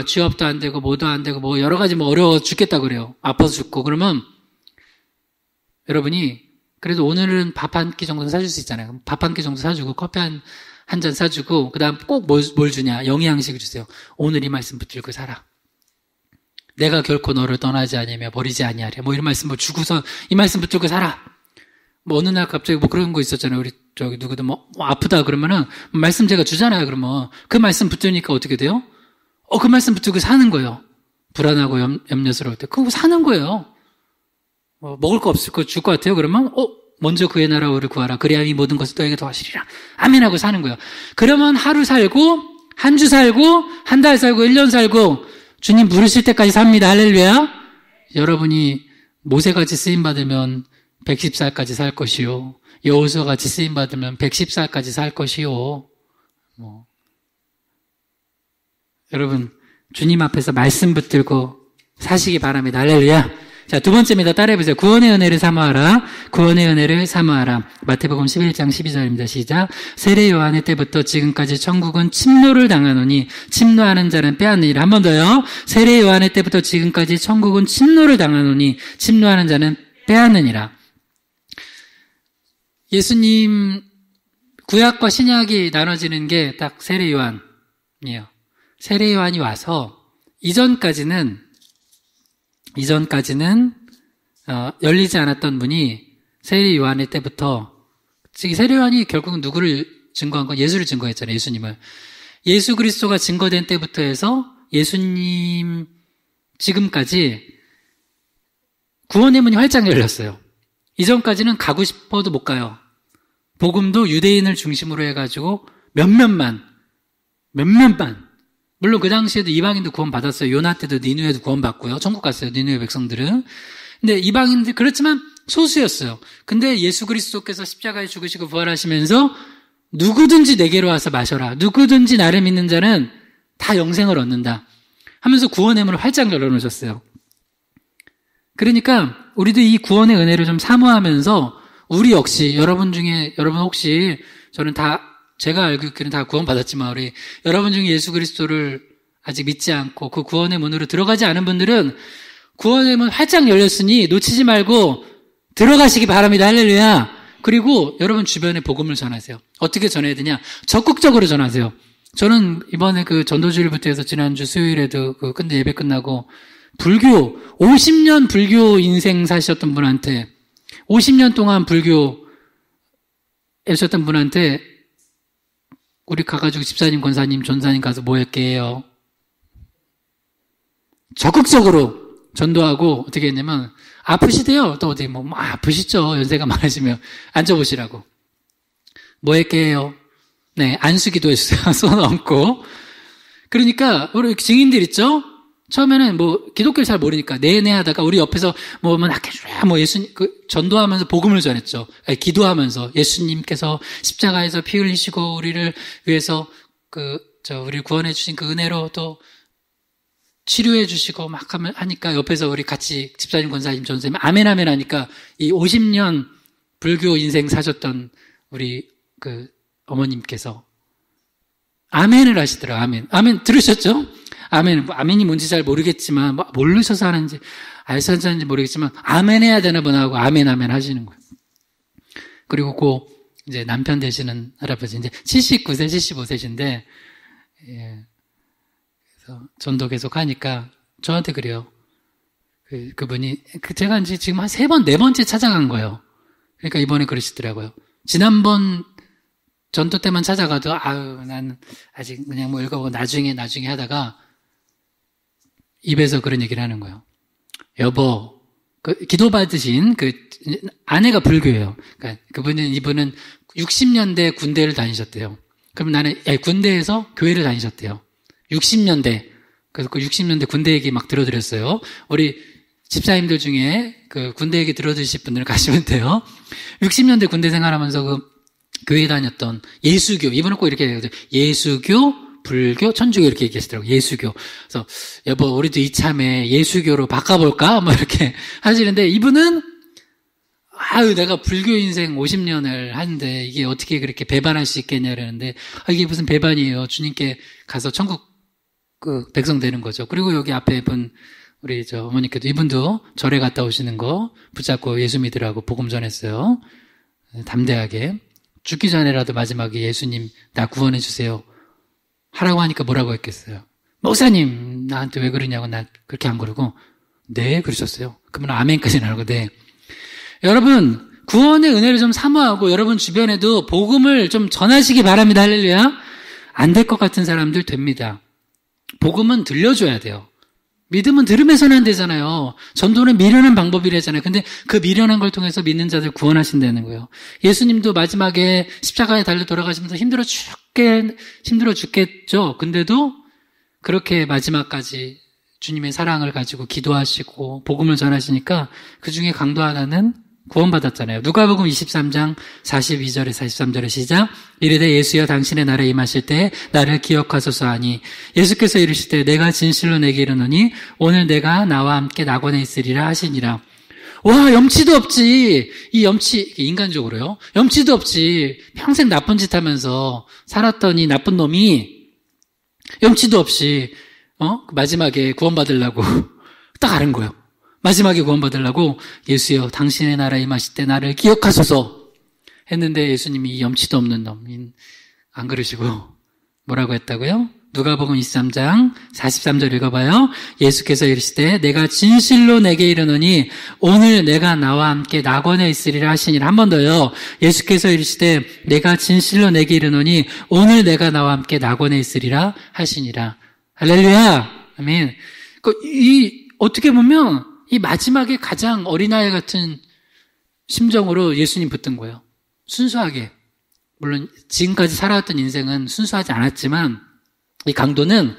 취업도 안 되고 뭐도 안 되고 뭐 여러 가지 어려워 죽겠다 그래요. 아파서 죽고. 그러면 여러분이 그래도 오늘은 밥 한 끼 정도는 사줄 수 있잖아요. 밥 한 끼 정도 사주고 커피 한 잔 사주고 그다음 꼭 뭘 주냐. 영양식을 주세요. 오늘 이 말씀 붙들고 살아. 내가 결코 너를 떠나지 아니하며 버리지 아니하랴. 뭐 이런 말씀 주고서 이 말씀 붙들고 살아. 어느 날 갑자기 그런 거 있었잖아요. 우리 누구도 아프다 그러면은 말씀 제가 주잖아요. 그러면 그 말씀 붙들니까 어떻게 돼요? 그 말씀 붙들고 사는 거예요. 불안하고 염려스러울 때 그거 사는 거예요. 먹을 거 없을 거 줄 것 같아요. 그러면 먼저 그의 나라를 구하라. 그래야 이 모든 것을 너에게 더하시리라. 아멘 하고 사는 거예요. 그러면 하루 살고 한 주 살고 한 달 살고 1년 살고 주님 부르실 때까지 삽니다. 할렐루야. 여러분이 모세같이 쓰임받으면 110살까지 살 것이요. 여호수아같이 쓰임받으면 110살까지 살 것이요. 여러분 주님 앞에서 말씀 붙들고 사시기 바랍니다. 할렐루야. 자, 두 번째입니다. 따라해보세요. 구원의 은혜를 사모하라. 구원의 은혜를 사모하라. 마태복음 11장 12절입니다. 시작. 세례 요한의 때부터 지금까지 천국은 침노를 당하노니 침노하는 자는 빼앗느니라. 한 번 더요. 세례 요한의 때부터 지금까지 천국은 침노를 당하노니 침노하는 자는 빼앗느니라. 예수님 구약과 신약이 나눠지는 게 딱 세례 요한이에요. 세례 요한이 와서 이전까지는 열리지 않았던 문이 세례 요한의 때부터, 세례 요한이 결국은 누구를 증거한 건 예수를 증거했잖아요. 예수님을. 예수 그리스도가 증거된 때부터 해서 예수님 지금까지 구원의 문이 활짝 열렸어요. 이전까지는 가고 싶어도 못 가요. 복음도 유대인을 중심으로 해가지고 몇몇만 물론 그 당시에도 이방인도 구원 받았어요. 요나 때도 니누에도 구원 받고요. 천국 갔어요. 니누의 백성들은. 근데 이방인들 그렇지만 소수였어요. 근데 예수 그리스도께서 십자가에 죽으시고 부활하시면서 누구든지 내게로 와서 마셔라. 누구든지 나를 믿는 자는 다 영생을 얻는다. 하면서 구원의 문을 활짝 열어놓으셨어요. 그러니까 우리도 이 구원의 은혜를 좀 사모하면서 우리 역시 여러분 혹시 제가 알고 있기는 다 구원 받았지만 우리 여러분 중에 예수 그리스도를 아직 믿지 않고 그 구원의 문으로 들어가지 않은 분들은 구원의 문 활짝 열렸으니 놓치지 말고 들어가시기 바랍니다. 할렐루야. 그리고 여러분 주변에 복음을 전하세요. 어떻게 전해야 되냐? 적극적으로 전하세요. 저는 이번에 그 전도주일부터 해서 지난주 수요일에도 근데 예배 끝나고 50년 불교 인생 사셨던 분한테 50년 동안 불교 애셨던 분한테 우리 가가지고 집사님, 권사님, 전사님 가서 뭐 할게요? 적극적으로 전도하고 어떻게 했냐면 아프시대요. 또 어디 뭐 아프시죠. 연세가 많으시면 앉아보시라고. 뭐 할게요? 네, 안수기도 했어요. 손 얹고. 그러니까 우리 증인들 있죠? 처음에는 뭐 기독교를 잘 모르니까 내내 하다가 우리 옆에서 뭐 낙해주라 뭐 예수님 전도하면서 복음을 전했죠. 아니, 기도하면서 예수님께서 십자가에서 피 흘리시고 우리를 위해서 우리를 구원해 주신 그 은혜로 또 치료해 주시고 막 하니까 옆에서 우리 같이 집사님, 권사님, 전사님 아멘 아멘 하니까 이 50년 불교 인생 사셨던 우리 어머님께서 아멘을 하시더라고요. 아멘. 아멘 들으셨죠? 아멘. 아멘이 뭔지 잘 모르겠지만, 모르셔서 하는지, 알셔서 하는지 모르겠지만, 아멘 해야 되나 보나 하고, 아멘, 아멘 하시는 거예요. 그리고 이제 남편 되시는 할아버지, 이제 79세, 75세신데, 예. 그래서 전도 계속 하니까, 저한테 그래요. 그분이, 제가 이제 지금 한 3번, 4번째 찾아간 거예요. 그러니까 이번에 그러시더라고요. 지난번 전도 때만 찾아가도, 난 아직 그냥 뭐 읽어보고 나중에 하다가, 입에서 그런 얘기를 하는 거예요. 여보, 기도 받으신 아내가 불교예요. 그러니까 이분은 60년대 군대를 다니셨대요. 그럼 나는 군대에서 교회를 다니셨대요. 60년대. 그래서 그 60년대 군대 얘기 막 들어드렸어요. 우리 집사님들 중에 군대 얘기 들어드실 분들 가시면 돼요. 60년대 군대 생활하면서 교회 다녔던 예수교, 이분은 꼭 이렇게 얘기해요. 예수교, 불교, 천주교 이렇게 얘기하시더라고요. 예수교. 그래서 여보 우리도 이참에 예수교로 바꿔볼까? 뭐 이렇게 하시는데 이분은 내가 불교 인생 50년을 하는데 이게 어떻게 그렇게 배반할 수 있겠냐 그러는데 이게 무슨 배반이에요. 주님께 가서 천국 백성 되는 거죠. 그리고 여기 앞에 분 우리 어머니께도 이분도 절에 갔다 오시는 거 붙잡고 예수 믿으라고 복음 전했어요. 담대하게. 죽기 전에라도 마지막에 예수님 나 구원해 주세요. 하라고 하니까 뭐라고 했겠어요? 목사님 나한테 왜 그러냐고 나 그렇게 안 그러고 네 그러셨어요. 그러면 아멘까지 나오고 네. 여러분 구원의 은혜를 좀 사모하고 여러분 주변에도 복음을 좀 전하시기 바랍니다. 할렐루야. 안 될 것 같은 사람들 됩니다. 복음은 들려줘야 돼요. 믿음은 들으면서는 안 되잖아요. 전도는 미련한 방법이라잖아요. 근데 그 미련한 걸 통해서 믿는 자들 구원하신다는 거예요. 예수님도 마지막에 십자가에 달려 돌아가시면서 힘들어 죽겠죠. 근데도 그렇게 마지막까지 주님의 사랑을 가지고 기도하시고 복음을 전하시니까 그 중에 강도 하나는 구원받았잖아요. 누가복음 23장 42절에 43절에 시작. 이르되 예수여 당신의 나라에 임하실 때 나를 기억하소서 하니 예수께서 이르시되 내가 진실로 내게 이르노니 오늘 내가 나와 함께 낙원에 있으리라 하시니라. 와 염치도 없지. 이 염치 인간적으로요. 염치도 없지. 평생 나쁜 짓 하면서 살았던 이 나쁜 놈이 염치도 없이 마지막에 구원받으려고 딱 아는 거예요. 마지막에 구원받으려고 예수여 당신의 나라에 임하실 때 나를 기억하소서 했는데 예수님이 이 염치도 없는 놈 안 그러시고 뭐라고 했다고요? 누가복음 23장 43절 읽어봐요. 예수께서 이르시되 내가 진실로 내게 이르노니 오늘 내가 나와 함께 낙원에 있으리라 하시니라. 한 번 더요. 예수께서 이르시되 내가 진실로 내게 이르노니 오늘 내가 나와 함께 낙원에 있으리라 하시니라. 할렐루야. 아멘. 어떻게 보면 이 마지막에 가장 어린아이 같은 심정으로 예수님 붙든 거예요. 순수하게. 물론 지금까지 살아왔던 인생은 순수하지 않았지만 이 강도는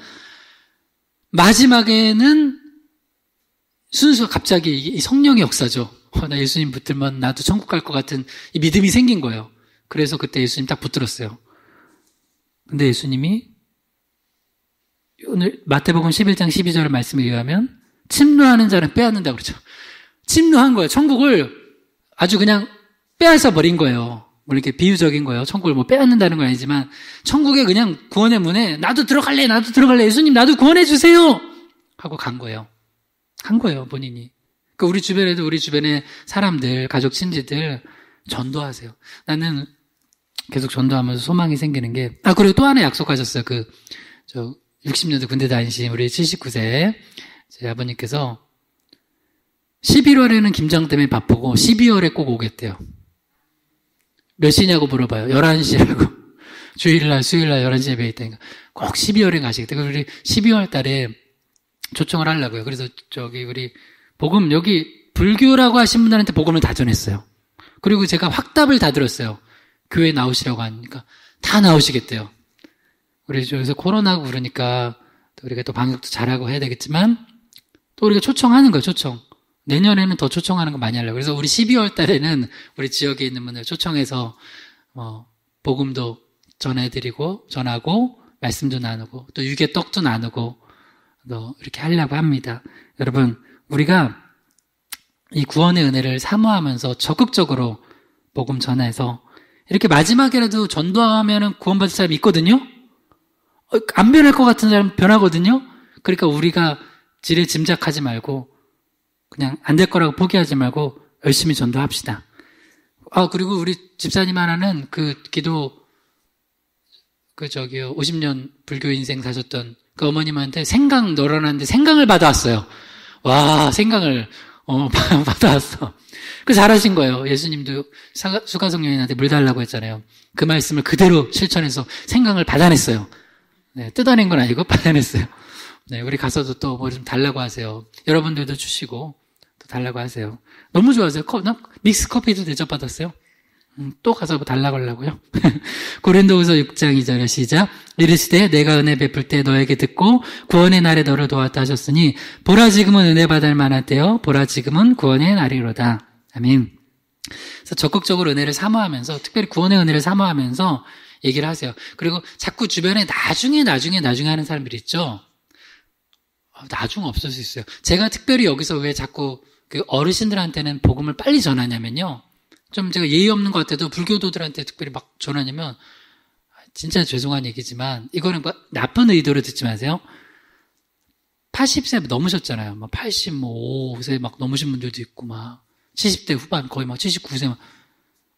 마지막에는 갑자기 이 성령의 역사죠. 나 예수님 붙들면 나도 천국 갈 것 같은 이 믿음이 생긴 거예요. 그래서 그때 예수님 딱 붙들었어요. 근데 예수님이 오늘 마태복음 11장 12절 말씀에 의하면 침노하는 자는 빼앗는다고 그러죠. 침노한 거예요. 천국을 아주 그냥 빼앗아 버린 거예요. 물론 이렇게 비유적인 거예요. 천국을 뭐 빼앗는다는 건 아니지만 천국에 그냥 구원의 문에 나도 들어갈래 예수님 나도 구원해 주세요 하고 간 거예요. 본인이. 그러니까 우리 주변에 사람들 가족 친지들 전도하세요. 나는 계속 전도하면서 소망이 생기는 게, 그리고 또 하나 약속하셨어요. 60년대 군대 다니신 우리 79세 제 아버님께서 11월에는 김장 때문에 바쁘고 12월에 꼭 오겠대요. 몇 시냐고 물어봐요. 11시라고. 주일날, 수요일날 11시에 예배 있다니까. 꼭 12월에 가시겠대요. 그래서 우리 12월 달에 초청을 하려고요. 그래서 우리 복음, 여기 불교라고 하신 분들한테 복음을 다 전했어요. 그리고 제가 확답을 다 들었어요. 교회 나오시라고 하니까 다 나오시겠대요. 우리 여기서 코로나고 그러니까 또 우리가 또 방역도 잘하고 해야 되겠지만 또 우리가 초청하는 거예요. 초청. 내년에는 더 초청하는 거 많이 하려고. 그래서 우리 12월 달에는 우리 지역에 있는 분들 초청해서 복음도 전하고 말씀도 나누고 또 유개떡도 나누고 또 이렇게 하려고 합니다. 여러분, 우리가 이 구원의 은혜를 사모하면서 적극적으로 복음 전해서 이렇게 마지막에라도 전도하면은 구원받을 사람이 있거든요? 안 변할 것 같은 사람 변하거든요? 그러니까 우리가 지레 짐작하지 말고 그냥 안 될 거라고 포기하지 말고 열심히 전도합시다. 그리고 우리 집사님 하나는 기도 50년 불교 인생 사셨던 그 어머님한테 생강 널어놨는데 생강을 받아왔어요. 와, 생강을 받아왔어. 그래서 잘하신 거예요. 예수님도 수가성녀인한테 물 달라고 했잖아요. 그 말씀을 그대로 실천해서 생강을 받아냈어요. 네, 뜯어낸 건 아니고 받아냈어요. 네, 우리 가서도 또 뭐 좀 달라고 하세요. 여러분들도 주시고 또 달라고 하세요. 너무 좋아하세요. 믹스 커피도 대접받았어요. 또 가서 뭐 달라고 하려고요. 고린도후서 6장 2절에 시작. 이르시되 내가 은혜 베풀 때 너에게 듣고 구원의 날에 너를 도왔다 하셨으니 보라 지금은 은혜 받을 만할 때요 보라 지금은 구원의 날이로다. 아멘. 그래서 적극적으로 은혜를 사모하면서 특별히 구원의 은혜를 사모하면서 얘기를 하세요. 그리고 자꾸 주변에 나중에 하는 사람들이 있죠. 나중 없을 수 있어요. 제가 특별히 여기서 왜 자꾸 어르신들한테는 복음을 빨리 전하냐면요. 좀 제가 예의 없는 것 같아도 불교도들한테 특별히 막 전하냐면 진짜 죄송한 얘기지만 이거는 나쁜 의도로 듣지 마세요. 80세 넘으셨잖아요. 85세 막 넘으신 분들도 있고 70대 후반 거의 79세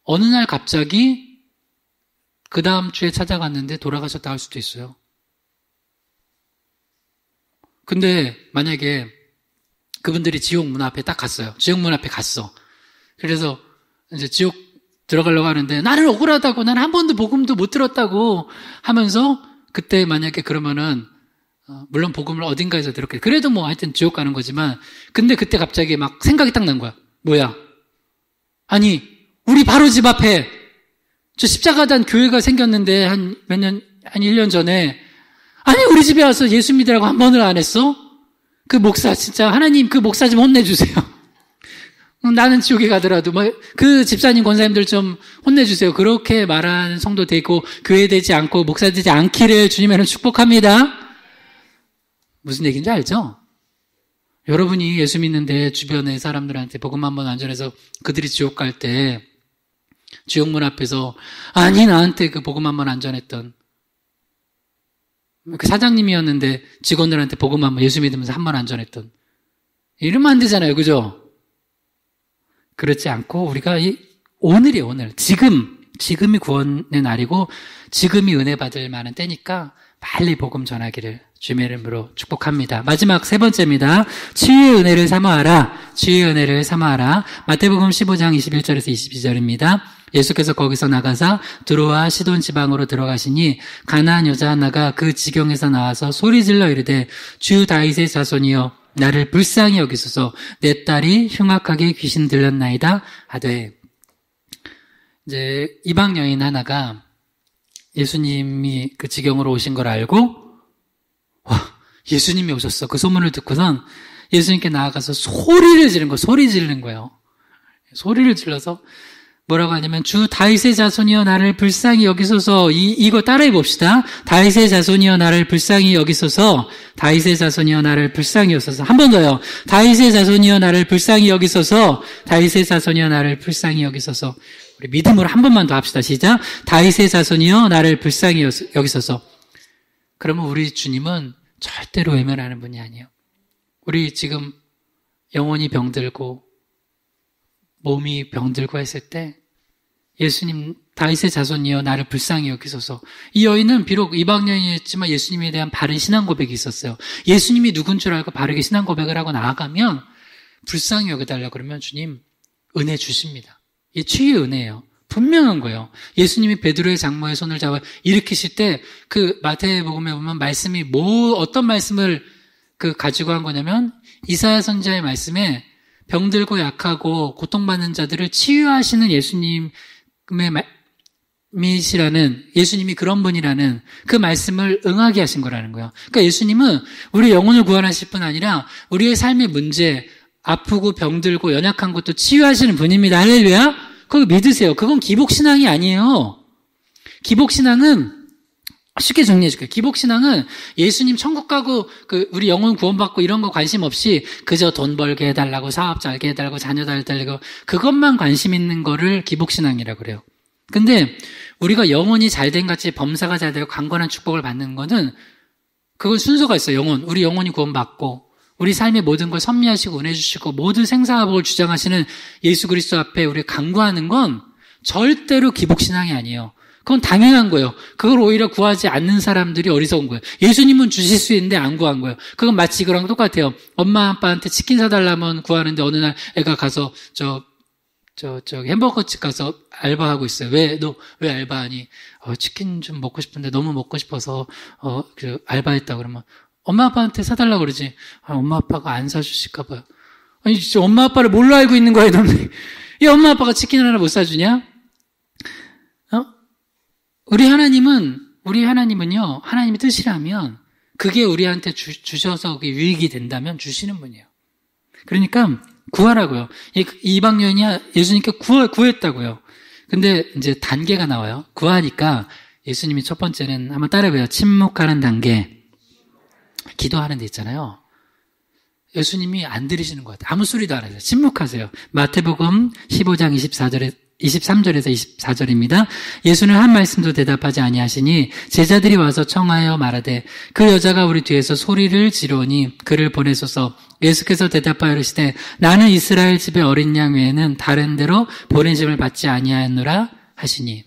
어느 날 갑자기 그 다음 주에 찾아갔는데 돌아가셨다 할 수도 있어요. 근데 만약에 그분들이 지옥 문 앞에 딱 갔어요. 지옥 문 앞에 갔어. 그래서 이제 지옥 들어가려고 하는데 나는 억울하다고 나는 한 번도 복음도 못 들었다고 하면서 그때 만약에 그러면은 물론 복음을 어딘가에서 들었겠지. 그래도 하여튼 지옥 가는 거지만 근데 그때 갑자기 막 생각이 딱 난 거야. 뭐야? 아니 우리 바로 집 앞에 저 십자가단 교회가 생겼는데 한 1년 전에 아니 우리 집에 와서 예수 믿으라고 한 번을 안 했어? 그 목사 진짜 하나님 그 목사 좀 혼내주세요. 나는 지옥에 가더라도 그 집사님 권사님들 좀 혼내주세요. 그렇게 말하는 성도 되고 교회 되지 않고 목사 되지 않기를 주님에는 축복합니다. 무슨 얘기인지 알죠? 여러분이 예수 믿는데 주변의 사람들한테 복음 한번 안 전해서 그들이 지옥 갈 때 지옥문 앞에서 아니 나한테 그 복음 한번 안 전했던 그 사장님이었는데 직원들한테 복음 한번 예수 믿으면서 한 번 안 전했던 이러면 안 되잖아요. 그죠? 그렇지 않고 우리가 오늘이에요. 오늘 지금이 구원의 날이고 지금이 은혜 받을 만한 때니까 빨리 복음 전하기를 주님의 이름으로 축복합니다. 마지막 세 번째입니다. 치유의 은혜를 사모하라. 치유의 은혜를 사모하라. 마태복음 15장 21절에서 22절입니다. 예수께서 거기서 나가사 두로와 시돈 지방으로 들어가시니 가나안 여자 하나가 그 지경에서 나와서 소리질러 이르되 주 다윗의 자손이여 나를 불쌍히 여기소서 내 딸이 흉악하게 귀신 들렸나이다 하되 이제 이방 여인 하나가 예수님이 그 지경으로 오신 걸 알고 와 예수님이 오셨어 그 소문을 듣고선 예수님께 나아가서 소리 지르는 거예요. 소리를 질러서 뭐라고 하냐면 주 다윗의 자손이여 나를 불쌍히 여기소서 이거 따라해 봅시다. 다윗의 자손이여 나를 불쌍히 여기소서 다윗의 자손이여 나를 불쌍히 여기소서 한 번 더요. 다윗의 자손이여 나를 불쌍히 여기소서 다윗의 자손이여 나를 불쌍히 여기소서 우리 믿음으로 한 번만 더 합시다. 시작. 다윗의 자손이여 나를 불쌍히 여기소서. 그러면 우리 주님은 절대로 외면하는 분이 아니에요. 우리 지금 영혼이 병들고 몸이 병들고 했을 때 예수님 다윗의 자손이여 나를 불쌍히 여기소서. 이 여인은 비록 이방 여인이었지만 예수님에 대한 바른 신앙 고백이 있었어요. 예수님이 누군 줄 알고 바르게 신앙 고백을 하고 나아가면 불쌍히 여겨달라고 그러면 주님 은혜 주십니다. 이게 치유의 은혜예요. 분명한 거예요. 예수님이 베드로의 장모의 손을 잡아 일으키실 때 그 마태복음에 보면 말씀이 어떤 말씀을 가지고 한 거냐면 이사야 선지자의 말씀에 병들고 약하고 고통받는 자들을 치유하시는 예수님의 미시라는 예수님이 그런 분이라는 그 말씀을 응하게 하신 거라는 거예요. 그러니까 예수님은 우리 영혼을 구원하실 뿐 아니라 우리의 삶의 문제, 아프고 병들고 연약한 것도 치유하시는 분입니다. 할렐루야. 그거 믿으세요. 그건 기복신앙이 아니에요. 기복신앙은 쉽게 정리해 줄게요. 기복신앙은 예수님 천국 가고 우리 영혼 구원받고 이런 거 관심 없이 그저 돈 벌게 해달라고 사업 잘게 해달라고 자녀 잘 달라고 그것만 관심 있는 거를 기복신앙이라고 그래요. 근데 우리가 영혼이 잘된 같이 범사가 잘 되고 강건한 축복을 받는 거는 그건 순서가 있어요. 우리 영혼이 구원받고 우리 삶의 모든 걸 섭리하시고 은혜 주시고 모든 생사화복을 주장하시는 예수 그리스도 앞에 우리 간구하는 건 절대로 기복신앙이 아니에요. 그건 당연한 거예요. 그걸 오히려 구하지 않는 사람들이 어리석은 거예요. 예수님은 주실 수 있는데 안 구한 거예요. 그건 마치 이거랑 똑같아요. 엄마 아빠한테 치킨 사달라면 구하는데 어느 날 애가 가서 햄버거집 가서 알바하고 있어요. 너 왜 알바하니? 치킨 좀 먹고 싶은데 너무 먹고 싶어서 알바했다 그러면 엄마 아빠한테 사달라고 그러지. 엄마 아빠가 안 사주실까 봐요. 아니 진짜 엄마 아빠를 뭘로 알고 있는 거야 너는? 이 엄마 아빠가 치킨 하나 못 사주냐? 우리 하나님은요, 하나님의 뜻이라면, 그게 우리한테 주셔서 그게 유익이 된다면 주시는 분이에요. 그러니까, 구하라고요. 이방 여인이 예수님께 구했다고요. 근데 이제 단계가 나와요. 구하니까, 예수님이 첫 번째는 한번 따라해봐요. 침묵하는 단계. 기도하는 데 있잖아요. 예수님이 안 들으시는 것 같아요. 아무 소리도 안 하세요. 침묵하세요. 마태복음 15장 23절에서 24절입니다. 예수는 한 말씀도 대답하지 아니하시니 제자들이 와서 청하여 말하되 그 여자가 우리 뒤에서 소리를 지르니 그를 보내소서. 예수께서 대답하여 이르시되 나는 이스라엘 집의 어린 양 외에는 다른 데로 보내심을 받지 아니하였노라 하시니.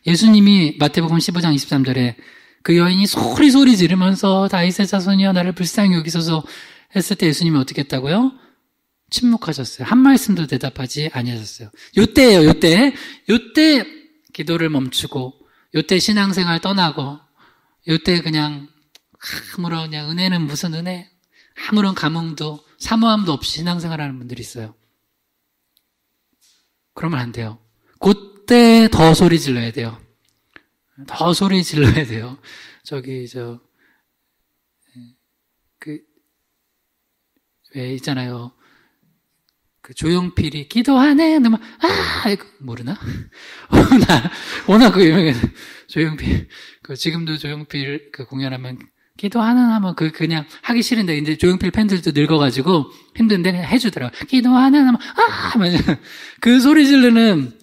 예수님이 마태복음 15장 23절에 그 여인이 소리 지르면서 다윗의 자손이여 나를 불쌍히 여기소서 했을 때 예수님이 어떻게 했다고요? 침묵하셨어요. 한 말씀도 대답하지 아니하셨어요. 요때예요, 요때. 요때 기도를 멈추고, 요때 신앙생활 떠나고, 요때 그냥 아무런 그냥 은혜는 무슨 은혜? 아무런 감흥도 사모함도 없이 신앙생활하는 분들이 있어요. 그러면 안 돼요. 그때 더 소리 질러야 돼요. 더 소리 질러야 돼요. 왜 있잖아요. 조용필이 기도하네. 막 이거 모르나? 워낙 유명해. 조용필. 지금도 조용필 공연하면 기도하는 그냥 하기 싫은데 이제 조용필 팬들도 늙어가지고 힘든데 그냥 해주더라고. 기도하는 하면 그 소리 지르는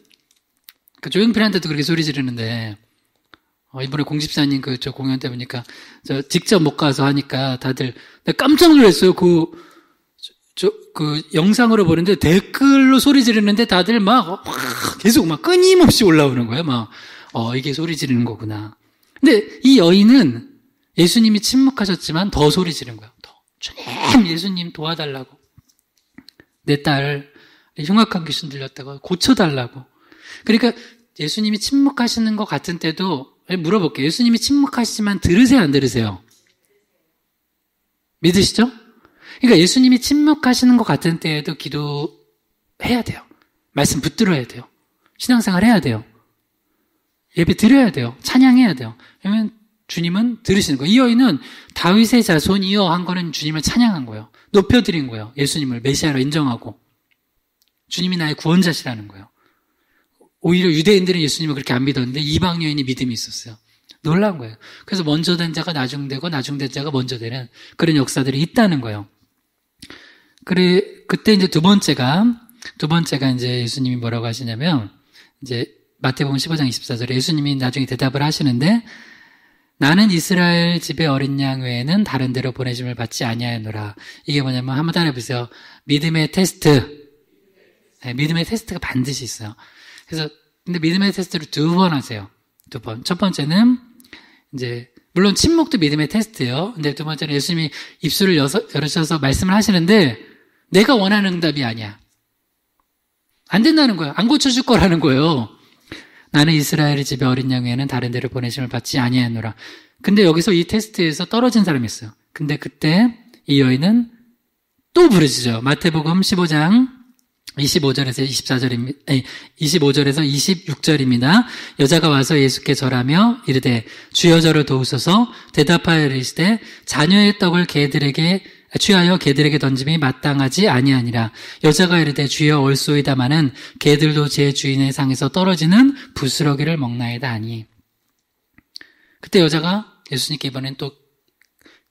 조용필한테도 그렇게 소리 지르는데 이번에 공집사님 저 공연 때 보니까 직접 못 가서 하니까 다들 깜짝 놀랐어요. 그 영상으로 보는데 댓글로 소리 지르는데 다들 계속 끊임없이 올라오는 거예요. 이게 소리 지르는 거구나. 근데 이 여인은 예수님이 침묵하셨지만 더 소리 지른 거예요. 주님, 예수님 도와달라고. 내 딸 흉악한 귀신 들렸다고 고쳐달라고. 그러니까 예수님이 침묵하시는 것 같은 때도 물어볼게요. 예수님이 침묵하시지만 들으세요, 안 들으세요? 믿으시죠? 그러니까 예수님이 침묵하시는 것 같은 때에도 기도해야 돼요. 말씀 붙들어야 돼요. 신앙생활 해야 돼요. 예배 드려야 돼요. 찬양해야 돼요. 왜냐면 주님은 들으시는 거예요. 이 여인은 다윗의 자손이여 한 거는 주님을 찬양한 거예요. 높여드린 거예요. 예수님을 메시아로 인정하고. 주님이 나의 구원자시라는 거예요. 오히려 유대인들은 예수님을 그렇게 안 믿었는데 이방 여인이 믿음이 있었어요. 놀란 거예요. 그래서 먼저 된 자가 나중되고 나중된 자가 먼저 되는 그런 역사들이 있다는 거예요. 그때 이제 두 번째가 이제 예수님이 뭐라고 하시냐면, 이제 마태복음 15장 24절에 예수님이 나중에 대답을 하시는데, 나는 이스라엘 집의 어린 양 외에는 다른 데로 보내심을 받지 아니하노라. 이게 뭐냐면, 한번 따라해보세요. 믿음의 테스트. 네, 믿음의 테스트가 반드시 있어요. 그래서 근데 믿음의 테스트를 2번 하세요. 2번. 첫 번째는 이제 물론 침묵도 믿음의 테스트예요. 근데 두 번째는 예수님이 입술을 열으셔서 말씀을 하시는데 내가 원하는 응답이 아니야. 안 된다는 거야. 안 고쳐줄 거라는 거예요. 나는 이스라엘의 집에 어린 양 외에는 다른 데를 보내심을 받지 아니하노라. 근데 여기서 이 테스트에서 떨어진 사람이 있어요. 근데 그때 이 여인은 또 부르짖어요. 마태복음 15장 25절에서 24절입니다. 25절에서 26절입니다. 여자가 와서 예수께 절하며 이르되 주여 저를 도우소서. 대답하여 이르시되 자녀의 떡을 취하여 개들에게 던짐이 마땅하지 아니하니라. 여자가 이르되 주여 옳소이다마는 개들도 제 주인의 상에서 떨어지는 부스러기를 먹나이다 하니. 그때 여자가 예수님께 이번엔 또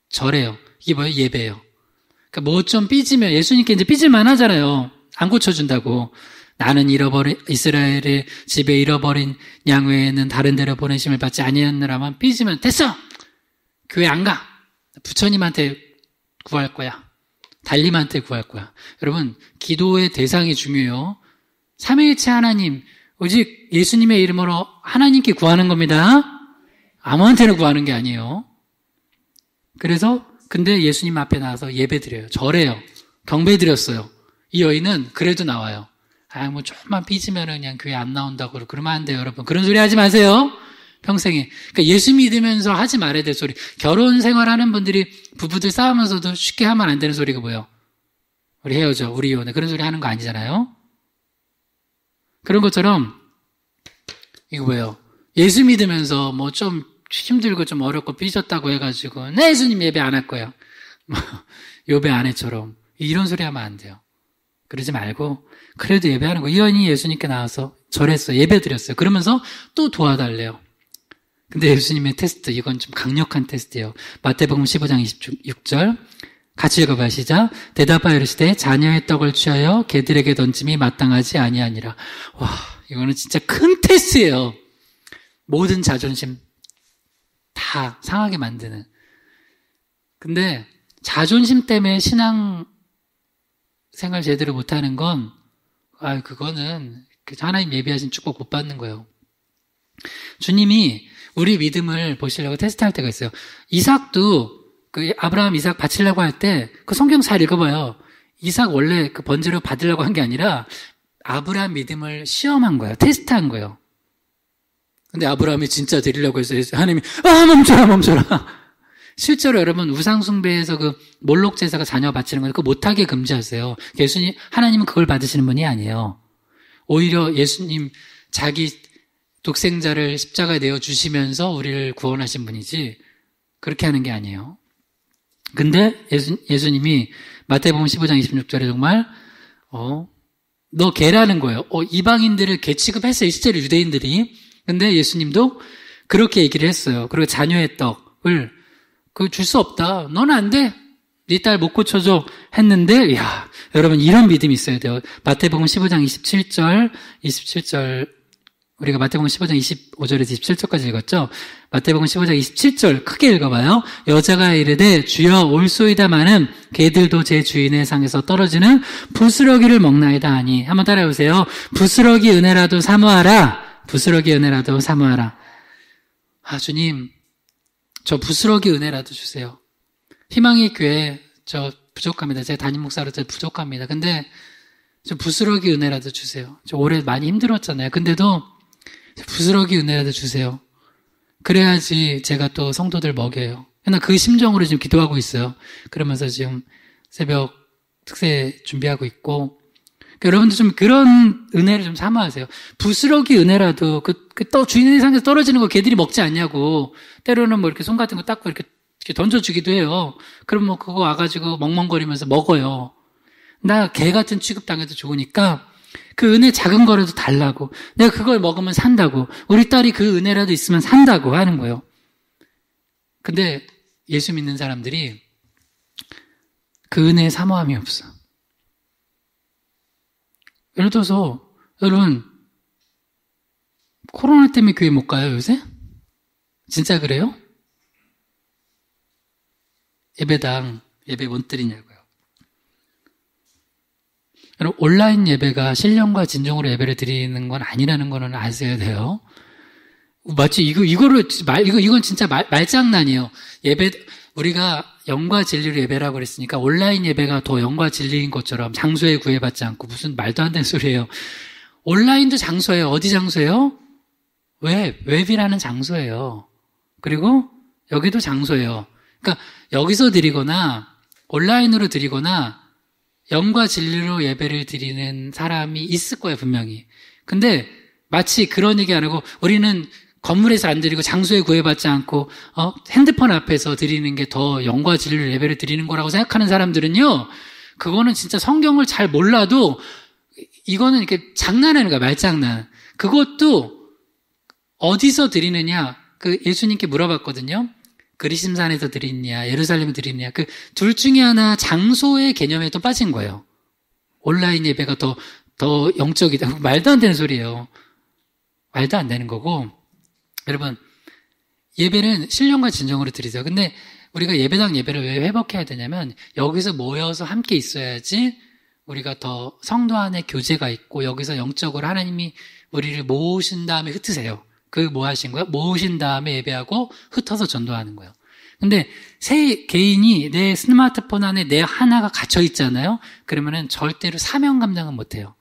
절해요. 이게 뭐예요? 예배예요. 그러니까 뭐 좀 삐지면 예수님께 이제 삐질만 하잖아요. 안 고쳐준다고. 나는 이스라엘의 집에 잃어버린 양 외에는 다른 데로 보내심을 받지 아니하느라만 삐지면 됐어! 교회 안 가! 부처님한테 구할 거야. 달님한테 구할 거야. 여러분, 기도의 대상이 중요해요. 삼위일체 하나님, 오직 예수님의 이름으로 하나님께 구하는 겁니다. 아무한테나 구하는 게 아니에요. 그래서 근데 예수님 앞에 나와서 예배 드려요. 절해요. 경배 드렸어요. 이 여인은 그래도 나와요. 뭐 조금만 삐지면 그냥 교회 안 나온다고 그러면 안 돼요, 여러분. 그런 소리 하지 마세요. 평생에. 그러니까 예수 믿으면서 하지 말아야 될 소리. 결혼 생활하는 분들이 부부들 싸우면서도 쉽게 하면 안 되는 소리가 뭐예요? 우리 헤어져, 우리 이혼해. 그런 소리 하는 거 아니잖아요. 그런 것처럼 이거 뭐예요? 예수 믿으면서 뭐 좀 힘들고 좀 어렵고 삐졌다고 해가지고 네, 예수님 예배 안 할 거예요. 요배 아내처럼 이런 소리 하면 안 돼요. 그러지 말고 그래도 예배하는 거. 이 여인이 예수님께 나와서 절했어요. 예배 드렸어요. 그러면서 또 도와달래요. 근데 예수님의 테스트, 이건 좀 강력한 테스트예요. 마태복음 15장 26절 같이 읽어봐요. 시작. 대답하여 이르시되 자녀의 떡을 취하여 개들에게 던짐이 마땅하지 아니하니라. 와, 이거는 진짜 큰 테스트예요. 모든 자존심 다 상하게 만드는. 근데 자존심 때문에 신앙 생활 제대로 못하는 건 그거는 하나님 예비하신 축복 못 받는 거예요. 주님이 우리 믿음을 보시려고 테스트할 때가 있어요. 이삭도 아브라함 이삭 바치려고 할 때 그 성경 잘 읽어봐요. 이삭 원래 그 번제로 받으려고 한 게 아니라 아브라함 믿음을 시험한 거예요. 테스트한 거예요. 근데 아브라함이 진짜 드리려고 했어요. 하나님이 멈춰라. 실제로 여러분 우상숭배에서 그 몰록 제사가 자녀 바치는 건 그거 못하게 금지하세요. 하나님은 그걸 받으시는 분이 아니에요. 오히려 예수님 자기 독생자를 십자가에 내어 주시면서 우리를 구원하신 분이지 그렇게 하는 게 아니에요. 근데 예수님이 마태복음 15장 26절에 정말 너 개라는 거예요. 이방인들을 개 취급했어요. 실제로 유대인들이. 근데 예수님도 그렇게 얘기를 했어요. 그리고 자녀의 떡을 줄 수 없다. 넌 안 돼. 네 딸 못 고쳐줘. 했는데 여러분 이런 믿음이 있어야 돼요. 마태복음 15장 27절 우리가 마태복음 15장 25절에서 27절까지 읽었죠. 마태복음 15장 27절 크게 읽어봐요. 여자가 이르되 주여 옳소이다마는 개들도 제 주인의 상에서 떨어지는 부스러기를 먹나이다 하니. 한번 따라해보세요. 부스러기 은혜라도 사모하라. 부스러기 은혜라도 사모하라. 주님, 저 부스러기 은혜라도 주세요. 희망의 교회 저 부족합니다. 제가 담임 목사로 저 부족합니다. 근데 저 부스러기 은혜라도 주세요. 저 올해 많이 힘들었잖아요. 근데도 부스러기 은혜라도 주세요. 그래야지 제가 또 성도들 먹여요. 나 그 심정으로 지금 기도하고 있어요. 그러면서 지금 새벽 특세 준비하고 있고. 여러분들 좀 그런 은혜를 좀 사모하세요. 부스러기 은혜라도 주인의 상에서 떨어지는 거 개들이 먹지 않냐고. 때로는 뭐 이렇게 손 같은 거 닦고 이렇게 던져주기도 해요. 그럼 뭐 그거 와가지고 멍멍거리면서 먹어요. 나 개 같은 취급 당해도 좋으니까 그 은혜 작은 거라도 달라고. 내가 그걸 먹으면 산다고. 우리 딸이 그 은혜라도 있으면 산다고 하는 거예요. 근데 예수 믿는 사람들이 그 은혜에 사모함이 없어. 예를 들어서 여러분 코로나 때문에 교회 못 가요 요새? 진짜 그래요? 예배 못 드리냐고요. 여러분, 온라인 예배가 신령과 진정으로 예배를 드리는 건 아니라는 거는 아셔야 돼요. 마치 이건 진짜 말장난이에요. 우리가 영과 진리로 예배라고 그랬으니까 온라인 예배가 더 영과 진리인 것처럼 장소에 구애받지 않고 무슨 말도 안 되는 소리예요. 온라인도 장소예요. 어디 장소예요? 웹이라는 장소예요. 그리고 여기도 장소예요. 그러니까 여기서 드리거나 온라인으로 드리거나 영과 진리로 예배를 드리는 사람이 있을 거예요, 분명히. 근데 마치 그런 얘기 안 하고 우리는 건물에서 안 드리고 장소에 구애받지 않고 핸드폰 앞에서 드리는 게 더 영과 진리로 예배를 드리는 거라고 생각하는 사람들은요, 그거는 진짜 성경을 잘 몰라도 이거는 이렇게 장난하는 거야, 말장난. 그것도 어디서 드리느냐, 예수님께 물어봤거든요. 그리심산에서 드리느냐, 예루살렘에 드리느냐, 둘 중에 하나 장소의 개념에 또 빠진 거예요. 온라인 예배가 더 영적이다. 말도 안 되는 소리예요. 말도 안 되는 거고. 여러분, 예배는 신령과 진정으로 드리죠. 근데 우리가 예배당 예배를 왜 회복해야 되냐면, 여기서 모여서 함께 있어야지 우리가 더 성도 안에 교제가 있고, 여기서 영적으로 하나님이 우리를 모으신 다음에 흩으세요. 뭐 하신 거예요? 모으신 다음에 예배하고 흩어서 전도하는 거예요. 근데 새 개인이 내 스마트폰 안에 내 하나가 갇혀 있잖아요. 그러면은 절대로 사명 감당은 못 해요.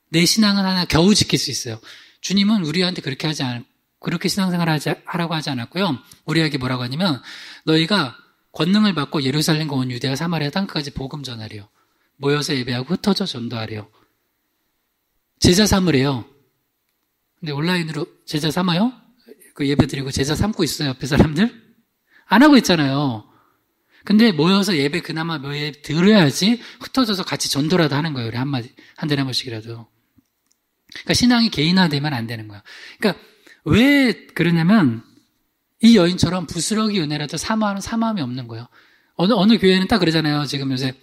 내 신앙은 하나 겨우 지킬 수 있어요. 주님은 우리한테 그렇게 신앙생활 하라고 하지 않았고요. 우리에게 뭐라고 하냐면, 너희가 권능을 받고 예루살렘과 온 유대와 사마리아 땅끝까지 복음 전하래요. 모여서 예배하고 흩어져 전도하래요. 제자 삼으래요. 근데 온라인으로 제자 삼아요? 예배 드리고 제자 삼고 있어요, 옆에 사람들? 안 하고 있잖아요. 근데 모여서 예배 그나마 예배 들어야지 흩어져서 같이 전도라도 하는 거예요. 우리 한 달에 한 번씩이라도. 그러니까 신앙이 개인화되면 안 되는 거야. 그러니까 왜 그러냐면, 이 여인처럼 부스러기 은혜라도 사모하는 사모함이 없는 거예요. 어느 교회는 딱 그러잖아요. 지금 요새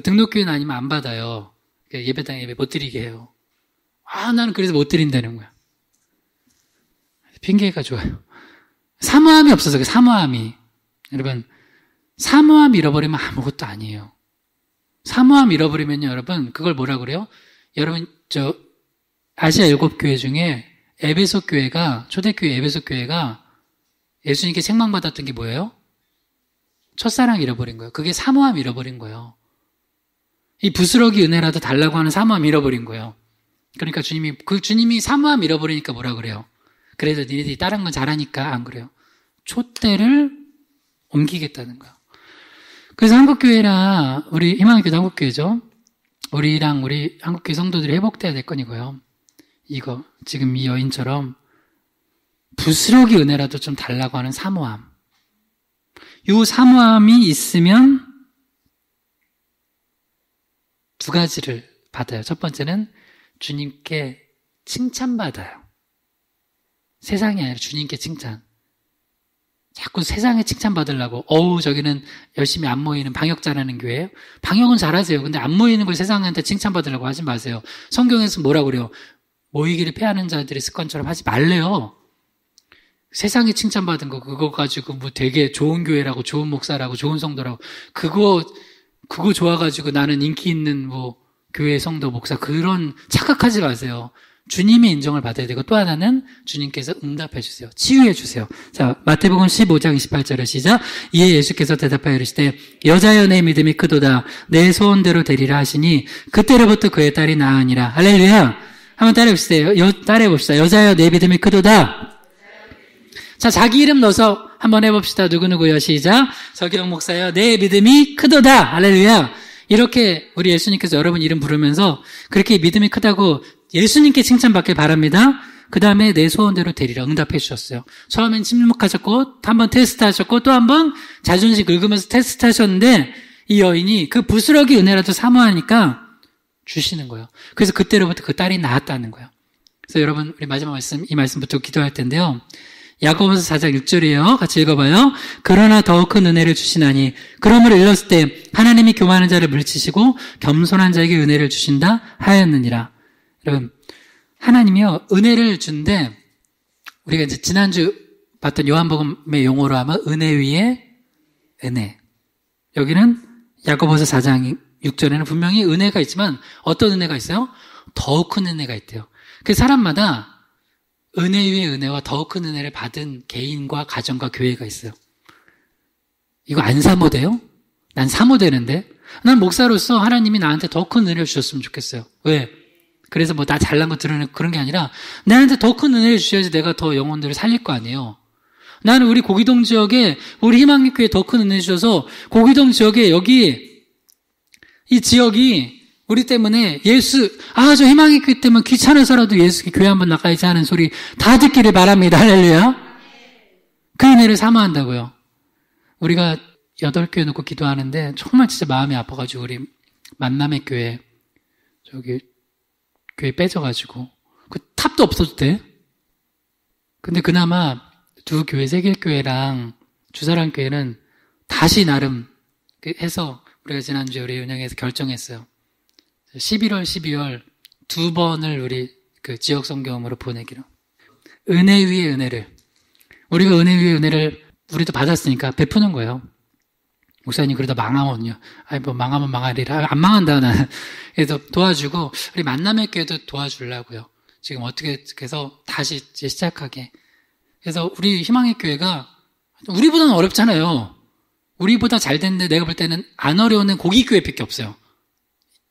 등록교회는 아니면 안 받아요. 예배당 예배 못 드리게 해요. 나는 그래서 못 드린다는 거야. 핑계가 좋아요. 사모함이 없어서 사모함이. 여러분, 사모함 잃어버리면 아무것도 아니에요. 사모함 잃어버리면요, 여러분, 그걸 뭐라 그래요? 여러분, 아시아 7교회 중에 에베소 교회가, 초대교회 에베소 교회가 예수님께 책망받았던 게 뭐예요? 첫사랑 잃어버린 거예요. 그게 사모함 잃어버린 거예요. 이 부스러기 은혜라도 달라고 하는 사모함 잃어버린 거예요. 그러니까 주님이 사모함 잃어버리니까 뭐라 그래요? 그래도 니네들이 다른 건 잘하니까 안 그래요. 촛대를 옮기겠다는 거예요. 그래서 한국교회나 우리 희망교회도 한국교회죠. 우리랑 우리 한국교회 성도들이 회복돼야 될 건이고요. 이거 지금 이 여인처럼 부스러기 은혜라도 좀 달라고 하는 사모함. 이 사모함이 있으면 두 가지를 받아요. 첫 번째는 주님께 칭찬받아요. 세상이 아니라 주님께 칭찬. 자꾸 세상에 칭찬받으려고, 저기는 열심히 안 모이는 방역 잘하는 교회예요? 방역은 잘하세요. 근데 안 모이는 걸 세상한테 칭찬받으려고 하지 마세요. 성경에서 뭐라고 그래요? 모이기를 패하는 자들의 습관처럼 하지 말래요. 세상에 칭찬받은 거, 그거 가지고 되게 좋은 교회라고, 좋은 목사라고, 좋은 성도라고, 그거 좋아가지고 나는 인기 있는 교회 성도 목사, 그런 착각하지 마세요. 주님의 인정을 받아야 되고, 또 하나는 주님께서 응답해 주세요. 치유해 주세요. 자, 마태복음 15장 28절에 시작. 이에 예수께서 대답하여 이르시되, 여자여 내 믿음이 크도다. 내 소원대로 되리라 하시니 그때로부터 그의 딸이 나으니라. 할렐루야. 한번 따라해봅시다. 여자여 내 믿음이 크도다. 자, 자기 이름 넣어서 한번 해봅시다. 누구누구요? 시작. 서기영 목사여 내 믿음이 크도다. 할렐루야. 이렇게 우리 예수님께서 여러분 이름 부르면서 그렇게 믿음이 크다고 예수님께 칭찬받길 바랍니다. 그 다음에 내 소원대로 되리라 응답해 주셨어요. 처음엔 침묵하셨고, 한번 테스트하셨고, 또 한번 자존심 긁으면서 테스트하셨는데, 이 여인이 그 부스러기 은혜라도 사모하니까 주시는 거예요. 그래서 그때로부터 그 딸이 낳았다는 거예요. 그래서 여러분, 우리 마지막 말씀, 이 말씀부터 기도할 텐데요. 야고보서 4장 6절이에요. 같이 읽어봐요. 그러나 더욱 큰 은혜를 주시나니, 그러므로 일렀을 때 하나님이 교만한 자를 물리치시고 겸손한 자에게 은혜를 주신다 하였느니라. 여러분, 하나님이요, 은혜를 준대. 우리가 이제 지난주 봤던 요한복음의 용어로 하면 은혜 위에 은혜. 여기는 야고보서 4장 6절에는 분명히 은혜가 있지만 어떤 은혜가 있어요? 더욱 큰 은혜가 있대요. 그 사람마다 은혜 위에 은혜와 더욱 큰 은혜를 받은 개인과 가정과 교회가 있어요. 이거 안 사모돼요? 난 사모되는데? 난 목사로서 하나님이 나한테 더 큰 은혜를 주셨으면 좋겠어요. 왜? 그래서 뭐 나 잘난 거 드러내고 그런 게 아니라 나한테 더 큰 은혜를 주셔야지 내가 더 영혼들을 살릴 거 아니에요. 나는 우리 고기동 지역에 우리 희망교회에 더 큰 은혜 주셔서 고기동 지역에 여기 이 지역이 우리 때문에 저 희망교회 때문에 귀찮아서라도 예수 교회 한번 나가야지 하는 소리 다 듣기를 바랍니다. 할렐루야. 그 은혜를 사모한다고요. 우리가 8교회 놓고 기도하는데 정말 진짜 마음이 아파가지고 우리 만남의 교회 저기 교회 빼져가지고 그 탑도 없어졌대. 근데 그나마 두 교회 세길교회랑 주사랑교회는 다시 나름 해서 우리가 지난주에 우리 은영에서 결정했어요. 11월, 12월 2번을 우리 그 지역 성경으로 보내기로. 은혜 위에 은혜를. 우리가 은혜 위에 은혜를 우리도 받았으니까 베푸는 거예요. 목사님 그러다 망하면요. 뭐 망하면 망하리라. 안 망한다 나는. 그래서 도와주고 우리 만남의 교회도 도와주려고요. 지금 어떻게 해서 다시 이제 시작하게. 그래서 우리 희망의 교회가 우리보다는 어렵잖아요. 우리보다 잘 됐는데 내가 볼 때는 안 어려운 고기 교회밖에 없어요.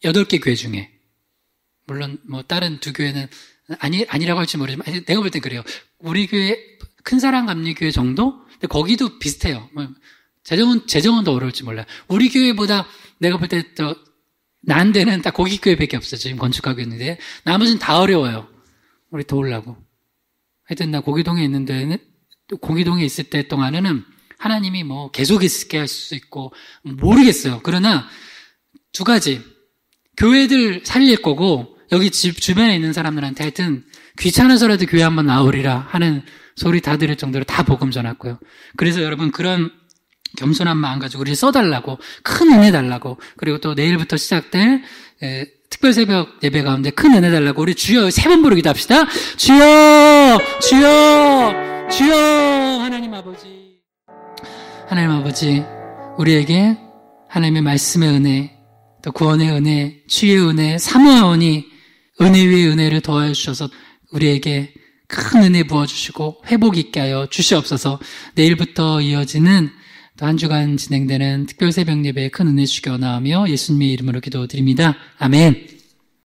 8개 교회 중에. 물론 뭐 다른 두 교회는 아니라고 할지 모르지만 내가 볼 땐 그래요. 우리 교회 큰 사랑 감리 교회 정도? 근데 거기도 비슷해요. 재정은 더 어려울지 몰라요. 우리 교회보다 내가 볼 때 더 나은 데는 딱 고기 교회밖에 없어요. 지금 건축하고 있는데 나머지는 다 어려워요. 우리 도우려고. 하여튼 나 고기동에 있는 데는 고기동에 있을 때 동안에는 하나님이 뭐 계속 있게 할 수 있고 모르겠어요. 그러나 두 가지. 교회들 살릴 거고 여기 집 주변에 있는 사람들한테 하여튼 귀찮아서라도 교회 한번 나오리라 하는 소리 다 들을 정도로 다 복음 전했고요. 그래서 여러분 그런 겸손한 마음 가지고 우리 써달라고 큰 은혜 달라고 그리고 또 내일부터 시작될 특별 새벽 예배 가운데 큰 은혜 달라고 우리 주여 3번 부르기도 합시다. 주여 주여 주여. 하나님 아버지 우리에게 하나님의 말씀의 은혜 또 구원의 은혜 치유의 은혜 사모하오니 은혜 위에 은혜를 더하여 주셔서 우리에게 큰 은혜 부어주시고 회복 있게 하여 주시옵소서. 내일부터 이어지는 또 한 주간 진행되는 특별 새벽 예배에 큰 은혜 주시기 원하며 예수님의 이름으로 기도드립니다. 아멘.